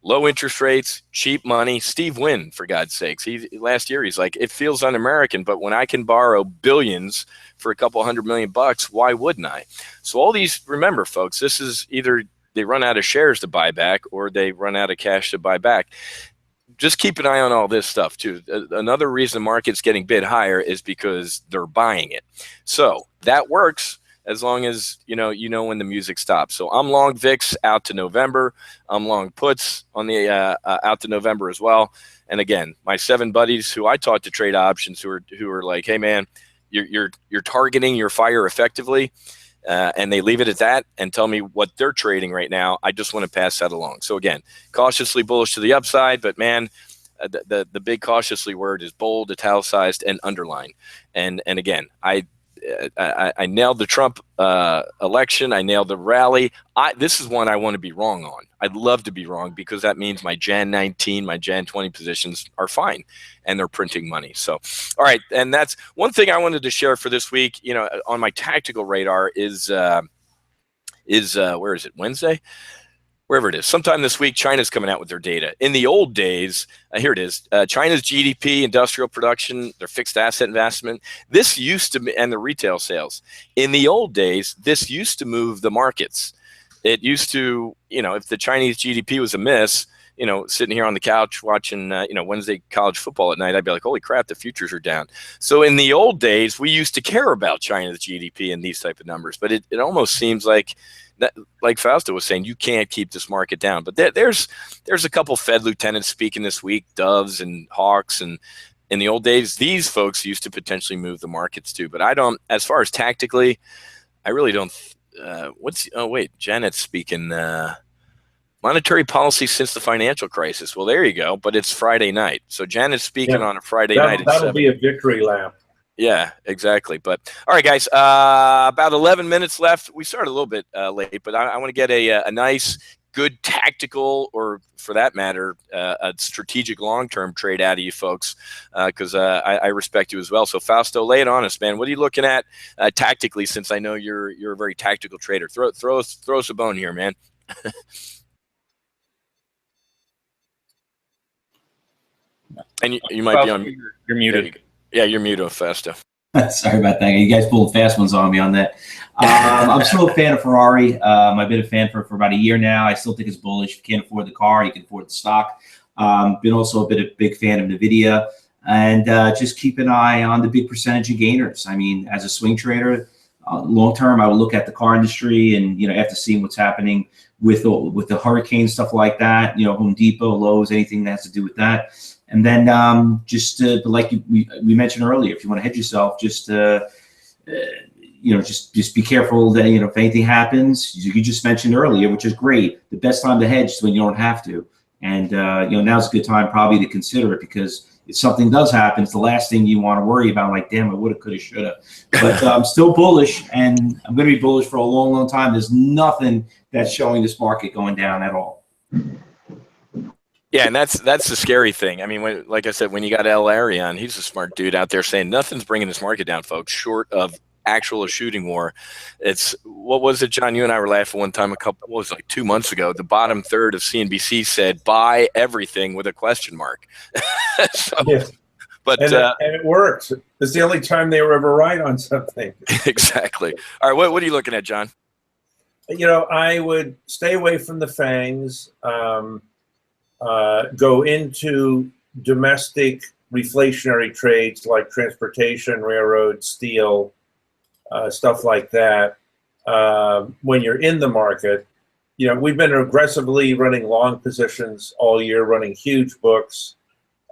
Low interest rates, cheap money. Steve Wynn, for God's sakes, last year he's like, it feels un-American, but when I can borrow billions for a couple $100 million, why wouldn't I? So all these, remember, folks, this is either they run out of shares to buy back or they run out of cash to buy back. Just keep an eye on all this stuff too. Another reason the market's getting bid higher is because they're buying it. So that works. As long as you know when the music stops. So I'm long VIX out to November. I'm long puts on the out to November as well. And again, my 7 buddies who I taught to trade options, who are like, hey man, you're targeting your fire effectively, and they leave it at that and tell me what they're trading right now. I just want to pass that along. So again, cautiously bullish to the upside, but man, the big cautiously word is bold, italicized, and underlined. And again, I nailed the Trump election. I nailed the rally. This is one I want to be wrong on. I'd love to be wrong because that means my Jan 19, my Jan 20 positions are fine and they're printing money. So, all right. And that's one thing I wanted to share for this week, on my tactical radar is where is it? Wednesday? wherever it is. Sometime this week, China's coming out with their data. In the old days, here it is, China's GDP, industrial production, their fixed asset investment, this used to, and the retail sales. In the old days, this used to move the markets. It used to, if the Chinese GDP was a miss, sitting here on the couch watching, Wednesday college football at night, I'd be like, holy crap, the futures are down. So in the old days, we used to care about China's GDP and these type of numbers, but it almost seems like Fausto was saying, you can't keep this market down. But there's a couple Fed lieutenants speaking this week, Doves and Hawks, and in the old days, these folks used to potentially move the markets too. But I don't, as far as tactically, I really don't. Janet's speaking monetary policy since the financial crisis. Well, there you go. But it's Friday night, so Janet's speaking on a Friday night. That'll be a victory lap. Yeah, exactly. But all right, guys, about 11 minutes left. We started a little bit late, but I want to get a nice, good tactical, or for that matter, a strategic long-term trade out of you folks, because I respect you as well. So Fausto, lay it on us, man. What are you looking at tactically? Since I know you're a very tactical trader, throw us a bone here, man. And you might be on. You're muted. Yeah, you're muted, Fausto. Sorry about that. You guys pulled fast ones on me on that. I'm still a fan of Ferrari. I've been a fan for about a year now. I still think it's bullish. If you can't afford the car, you can afford the stock. Been also a big fan of NVIDIA. And just keep an eye on the big percentage of gainers. I mean, as a swing trader, long term, I would look at the car industry and, after seeing what's happening with the hurricane, stuff like that, Home Depot, Lowe's, anything that has to do with that. And then like we mentioned earlier, if you want to hedge yourself, just be careful that, if anything happens, you just mentioned earlier, which is great. The best time to hedge is when you don't have to. And, now's a good time probably to consider it, because if something does happen, it's the last thing you want to worry about. Like, damn, I woulda, coulda, shoulda. But I'm still bullish, and I'm going to be bullish for a long, long time. There's nothing that's showing this market going down at all. Yeah, and that's the scary thing. I mean, like I said, when you got L. Larry on, he's a smart dude out there saying nothing's bringing this market down, folks, short of actual shooting war. It's, what was it, John? You and I were laughing one time like 2 months ago. The bottom third of CNBC said buy everything with a question mark. So, yeah. But and it works. It's the only time they were ever right on something. Exactly. All right, what are you looking at, John? I would stay away from the FANGs. Go into domestic reflationary trades like transportation, railroad, steel, stuff like that. When you're in the market, we've been aggressively running long positions all year, running huge books,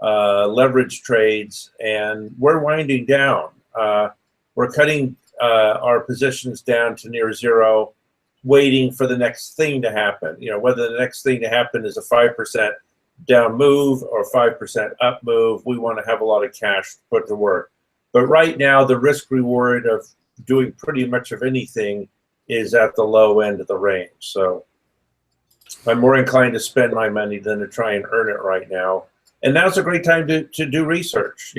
leverage trades, and we're winding down. We're cutting our positions down to near zero, waiting for the next thing to happen. Whether the next thing to happen is a 5% down move or 5% up move, we want to have a lot of cash put to work. But right now, the risk reward of doing pretty much of anything is at the low end of the range. So I'm more inclined to spend my money than to try and earn it right now. And now's a great time to do research.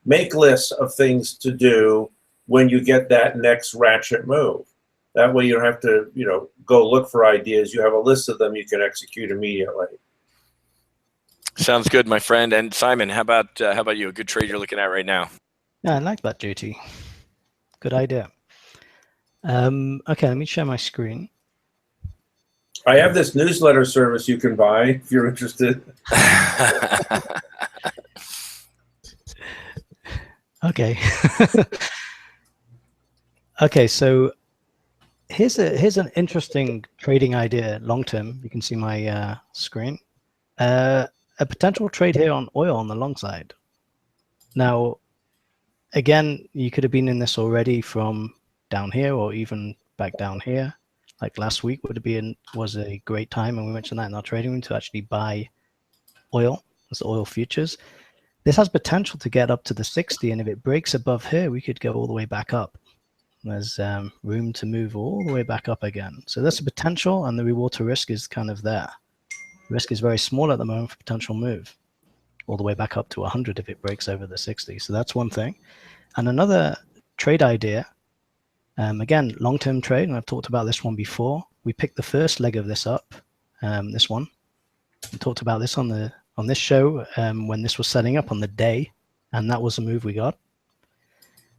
Make lists of things to do when you get that next ratchet move. That way you don't have to, go look for ideas. You have a list of them you can execute immediately. Sounds good, my friend. And Simon, how about you? A good trade you're looking at right now? Yeah, I like that, JT. Good idea. Okay, let me share my screen. I have this newsletter service you can buy if you're interested. Okay. Okay, so here's an interesting trading idea long term. You can see my screen. A potential trade here on oil on the long side. Now, again, you could have been in this already from down here or even back down here. Like last week was a great time, and we mentioned that in our trading room, to actually buy oil as the oil futures. This has potential to get up to the 60, and if it breaks above here, we could go all the way back up. There's room to move all the way back up again. So there's a potential, and the reward to risk is kind of there. Risk is very small at the moment for potential move, all the way back up to 100 if it breaks over the 60. So that's one thing. And another trade idea, again, long-term trade, and I've talked about this one before. We picked the first leg of this up this one. We talked about this on this show when this was setting up on the day, and that was the move we got.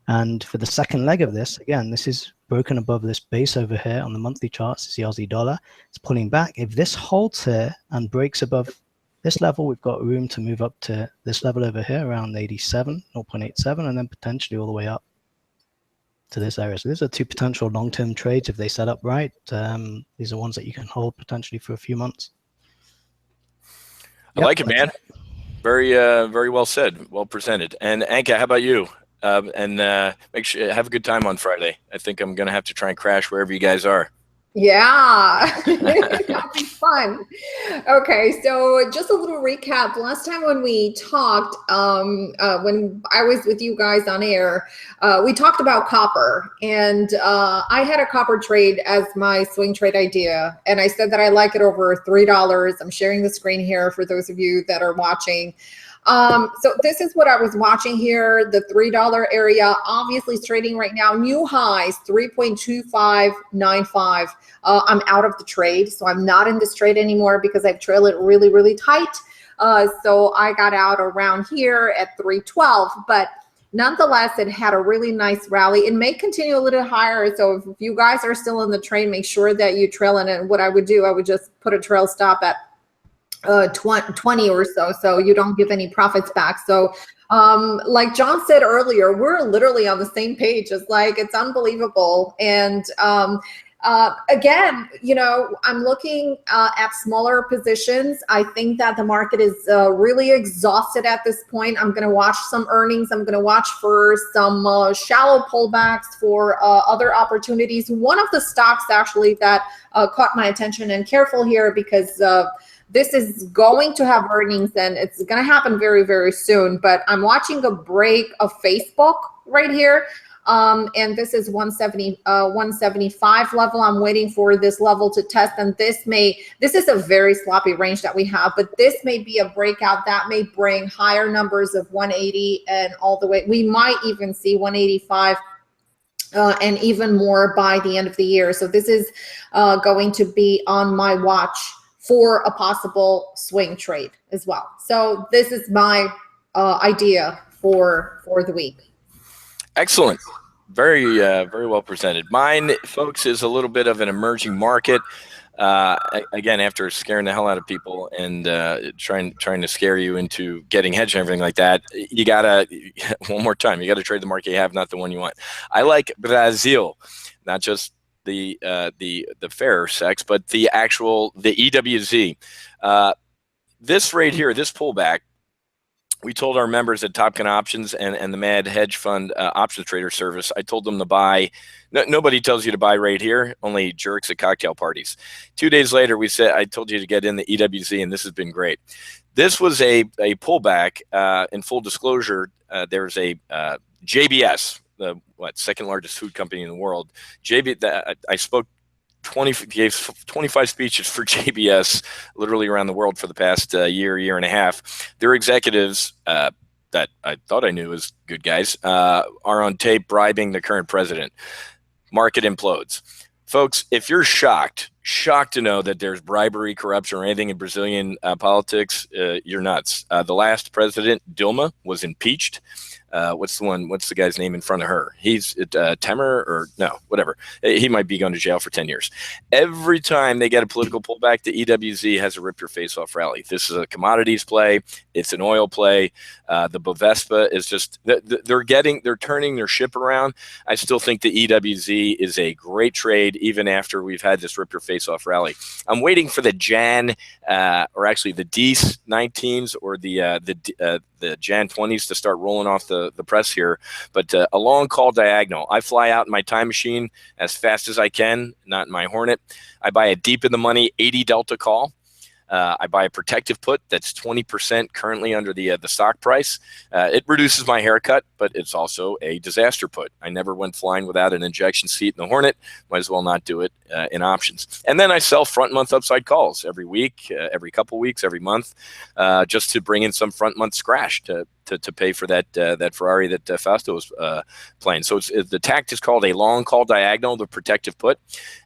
And for the second leg of this, again, this is broken above this base over here on the monthly charts. It's the Aussie dollar. It's pulling back. If this holds here and breaks above this level, we've got room to move up to this level over here around 87, 0.87, and then potentially all the way up to this area. So these are two potential long-term trades if they set up right. These are ones that you can hold potentially for a few months. I like it, man. Very well said, well presented. And Anka, how about you? Make sure have a good time on Friday. I think I'm gonna have to try and crash wherever you guys are. Yeah, that'll be fun. Okay, so just a little recap. Last time when we talked, when I was with you guys on air, we talked about copper, and I had a copper trade as my swing trade idea, and I said that I like it over $3. I'm sharing the screen here for those of you that are watching. So this is what I was watching here, the $3 area. Obviously it's trading right now, new highs, 3.2595. I'm out of the trade, so I'm not in this trade anymore because I've trailed it really, really tight. So I got out around here at 312, but nonetheless, it had a really nice rally. It may continue a little higher. So if you guys are still in the trade, make sure that you trail in. And what I would do, I would just put a trail stop at 20 or so you don't give any profits back. So like John said earlier, we're literally on the same page. It's like, it's unbelievable. And again, you know, I'm looking at smaller positions. I think that the market is really exhausted at this point. I'm going to watch some earnings. I'm going to watch for some shallow pullbacks, for other opportunities. One of the stocks actually that caught my attention, and careful here because this is going to have earnings and it's going to happen very, very soon. But I'm watching a break of Facebook right here. And this is 175 level. I'm waiting for this level to test. And this is a very sloppy range that we have, but this may be a breakout that may bring higher numbers of 180 and all the way. We might even see 185. And even more by the end of the year. So this is going to be on my watch for a possible swing trade as well. So this is my idea for the week. Excellent. Very well presented. Mine, folks, is a little bit of an emerging market. Again, after scaring the hell out of people and trying to scare you into getting hedged and everything like that, you gotta, one more time, you gotta trade the market you have, not the one you want. I like Brazil, not just the fair sex, but the EWZ. This right here, this pullback, we told our members at Topkin Options and the Mad Hedge Fund Options Trader Service, I told them to buy. Nobody tells you to buy right here, only jerks at cocktail parties. 2 days later, we said, I told you to get in the EWZ, and this has been great. This was a pullback. In full disclosure, there's a JBS, the second largest food company in the world. I gave 25 speeches for JBS literally around the world for the past year and a half. Their executives that I thought I knew as good guys are on tape bribing the current president. Market implodes. Folks, if you're shocked to know that there's bribery, corruption, or anything in Brazilian politics, you're nuts. The last president, Dilma, was impeached. What's the guy's name in front of her? He's Temer or no, whatever. He might be going to jail for 10 years. Every time they get a political pullback, the EWZ has a rip your face off rally. This is a commodities play. It's an oil play. The Bovespa is just, they're turning their ship around. I still think the EWZ is a great trade, even after we've had this rip your face off rally. I'm waiting for the or actually the D19s or the Jan 20s to start rolling off the press here, but a long call diagonal. I fly out in my time machine as fast as I can, not in my Hornet. I buy a deep in the money 80 Delta call. I buy a protective put that's 20% currently under the stock price. It reduces my haircut, but it's also a disaster put. I never went flying without an injection seat in the Hornet. Might as well not do it in options. And then I sell front month upside calls every week, every couple weeks, every month, just to bring in some front month scratch to pay for that Ferrari that Fausto was playing. So the tact is called a long call diagonal, the protective put.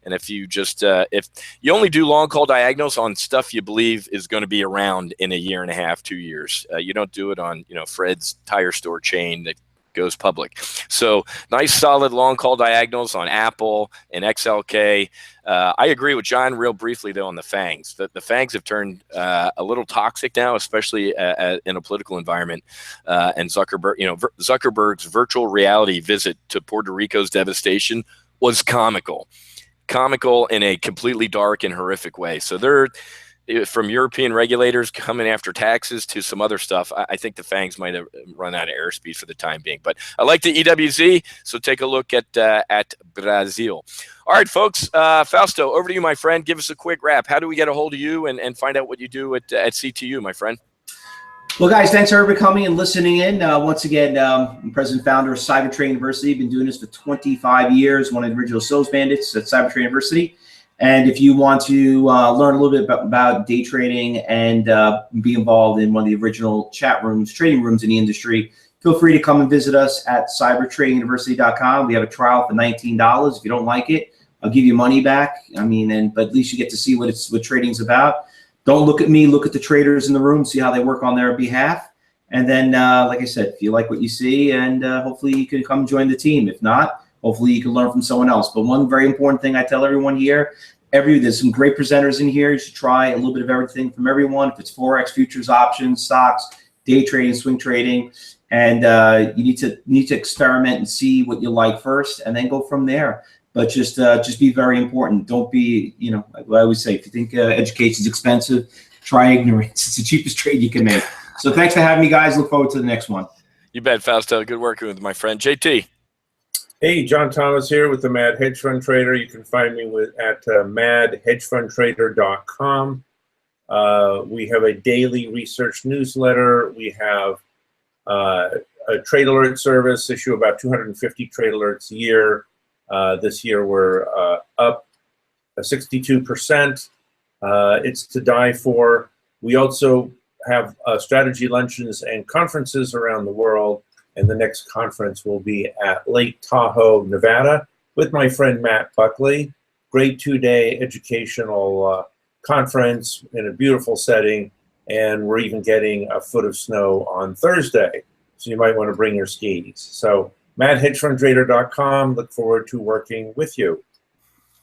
And if you just if you only do long call diagonals on stuff you believe is going to be around in a year and a half, 2 years, you don't do it on Fred's tire store chain that goes public. So nice solid long call diagonals on Apple and XLK. I agree with John real briefly though on the FANGs. The FANGs have turned a little toxic now, especially in a political environment. And Zuckerberg's virtual reality visit to Puerto Rico's devastation was comical in a completely dark and horrific way. So they're from European regulators coming after taxes to some other stuff. I think the FANGs might have run out of airspeed for the time being, but I like the EWZ. So take a look at Brazil. All right, folks. Fausto, over to you, my friend. Give us a quick wrap. How do we get a hold of you and find out what you do at CTU, my friend? Well, guys, thanks for everybody coming and listening in. Once again, I'm president and founder of Cybertrain University. Been doing this for 25 years, one of the original sales bandits at Cybertrain University. And if you want to learn a little bit about day trading and be involved in one of the original trading rooms in the industry, feel free to come and visit us at cybertrainuniversity.com. We have a trial for $19. If you don't like it, I'll give you money back. But at least you get to see what trading's about. Don't look at me, look at the traders in the room, see how they work on their behalf. And then, like I said, if you like what you see, and hopefully you can come join the team. If not, hopefully you can learn from someone else. But one very important thing I tell everyone here, there's some great presenters in here. You should try a little bit of everything from everyone. If it's Forex, futures, options, stocks, day trading, swing trading. And you need to experiment and see what you like first and then go from there. But just be very important. Don't be, like I always say, if you think education is expensive, try ignorance. It's the cheapest trade you can make. So thanks for having me, guys. Look forward to the next one. You bet, Fausto. Good working with my friend. JT. Hey, John Thomas here with the Mad Hedge Fund Trader. You can find me at madhedgefundtrader.com. We have a daily research newsletter. We have a trade alert service, issue about 250 trade alerts a year. This year we're up 62%. It's to die for. We also have strategy luncheons and conferences around the world. And the next conference will be at Lake Tahoe, Nevada, with my friend Matt Buckley. Great 2-day educational conference in a beautiful setting. And we're even getting a foot of snow on Thursday. So you might want to bring your skis. So madhedgefundtrader.com. Look forward to working with you.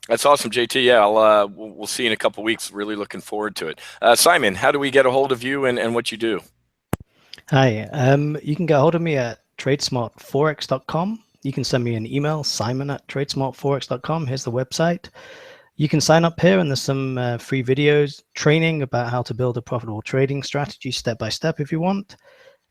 That's awesome, JT. Yeah, we'll see you in a couple weeks. Really looking forward to it. Simon, how do we get a hold of you and what you do? Hi, you can get a hold of me at tradesmartforex.com. You can send me an email, simon@tradesmartforex.com. Here's the website. You can sign up here, and there's some free videos training about how to build a profitable trading strategy step by step if you want.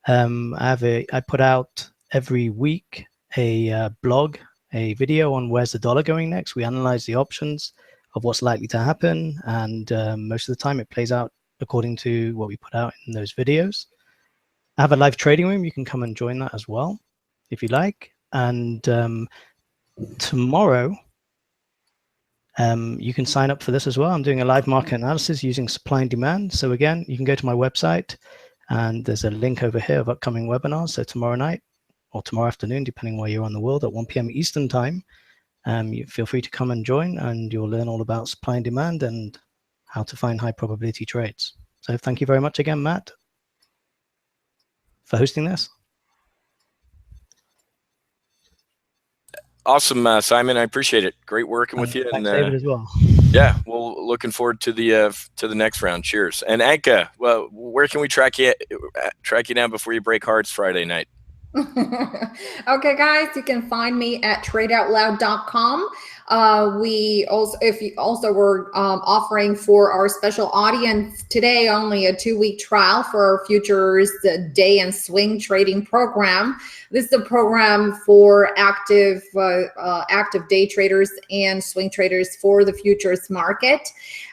I put out every week a blog, a video on where's the dollar going next. We analyze the options of what's likely to happen, and most of the time it plays out according to what we put out in those videos. I have a live trading room. You can come and join that as well if you like. And tomorrow, you can sign up for this as well. I'm doing a live market analysis using supply and demand. So again, you can go to my website and there's a link over here of upcoming webinars. So tomorrow night or tomorrow afternoon, depending where you're on the world, at 1 p.m. Eastern time, you feel free to come and join, and you'll learn all about supply and demand and how to find high probability trades. So thank you very much again, Matt, for hosting this. Awesome, Simon. I appreciate it. Great working with you. Thanks, David, as well. Yeah, well, looking forward to the next round. Cheers. And Anka, well, where can we track you down before you break hearts Friday night? Okay, guys, you can find me at tradeoutloud.com. We also were offering for our special audience today only a 2-week trial for our futures day and swing trading program. This is a program for active day traders and swing traders for the futures market.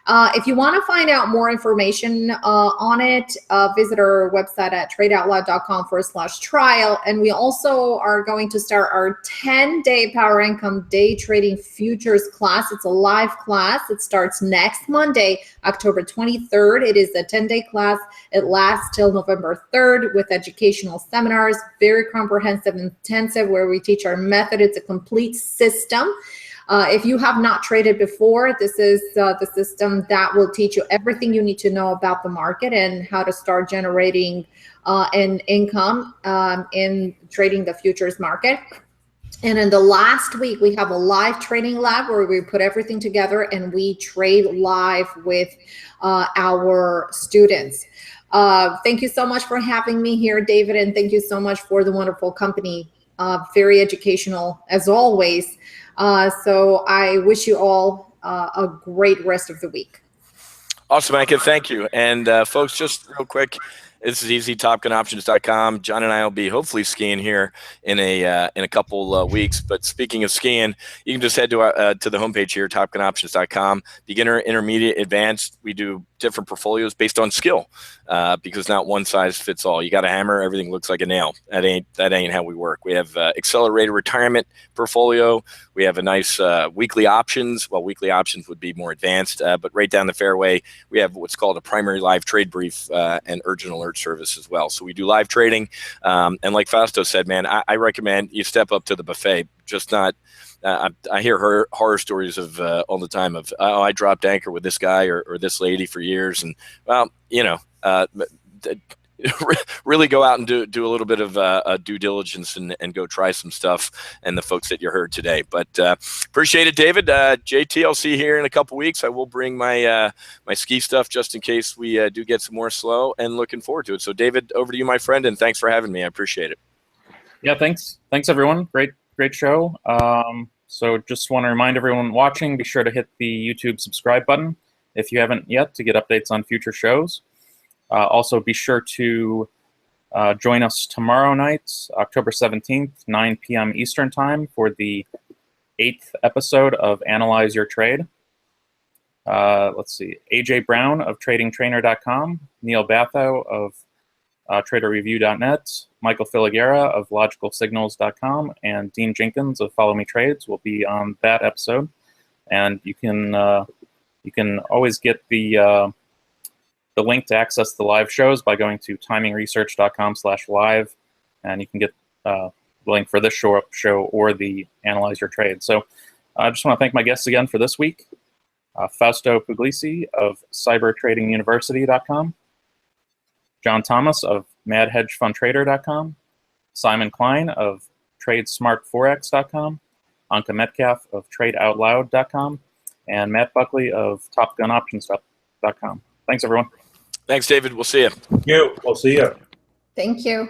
If you want to find out more information on it, visit our website at tradeoutloud.com/trial. And we also are going to start our 10-day Power Income Day Trading Futures class. It's a live class. It starts next Monday, October 23rd. It is a 10-day class. It lasts till November 3rd with educational seminars, very comprehensive and intensive, where we teach our method. It's a complete system. If you have not traded before, this is the system that will teach you everything you need to know about the market and how to start generating an income in trading the futures market. And in the last week, we have a live trading lab where we put everything together and we trade live with our students. Thank you so much for having me here, David, and thank you so much for the wonderful company. Very educational as always. So I wish you all a great rest of the week. Awesome, Anka. Thank you. And folks, just real quick, this is easy, TopGunOptions.com. John and I will be hopefully skiing here in a couple weeks. But speaking of skiing, you can just head to the homepage here, TopGunOptions.com. Beginner, intermediate, advanced. We do different portfolios based on skill, because not one size fits all. You got a hammer, everything looks like a nail. That ain't how we work. We have accelerated retirement portfolio. We have a nice weekly options. Well, weekly options would be more advanced, but right down the fairway, we have what's called a primary live trade brief and urgent alert service as well. So we do live trading, and like Fausto said, man, I recommend you step up to the buffet. Just not. I hear horror stories of all the time of, oh, I dropped anchor with this guy or this lady for years, and well, really go out and do a little bit of due diligence and go try some stuff, and the folks that you heard today. But appreciate it, David. JT, I'll see you here in a couple weeks. I will bring my my ski stuff just in case we do get some more slow, and looking forward to it. So David, over to you, my friend, and thanks for having me. I appreciate it. Yeah, thanks everyone. Great show. So just want to remind everyone watching, be sure to hit the YouTube subscribe button if you haven't yet to get updates on future shows. Also, be sure to join us tomorrow night, October 17th, 9 p.m. Eastern Time, for the 8th episode of Analyze Your Trade. Let's see, AJ Brown of TradingTrainer.com, Neil Batho of TraderReview.net, Michael Filiguera of LogicalSignals.com, and Dean Jenkins of Follow Me Trades will be on that episode. And you can always get the link to access the live shows by going to TimingResearch.com/live, and you can get the link for this show or the Analyze Your Trade. So I just want to thank my guests again for this week. Fausto Pugliese of CyberTradingUniversity.com, John Thomas of MadHedgeFundTrader.com, Simon Klein of TradeSmartForex.com, Anka Metcalf of TradeOutLoud.com, and Matt Buckley of TopGunOptions.com. Thanks, everyone. Thanks, David. We'll see you. We'll see you. Thank you.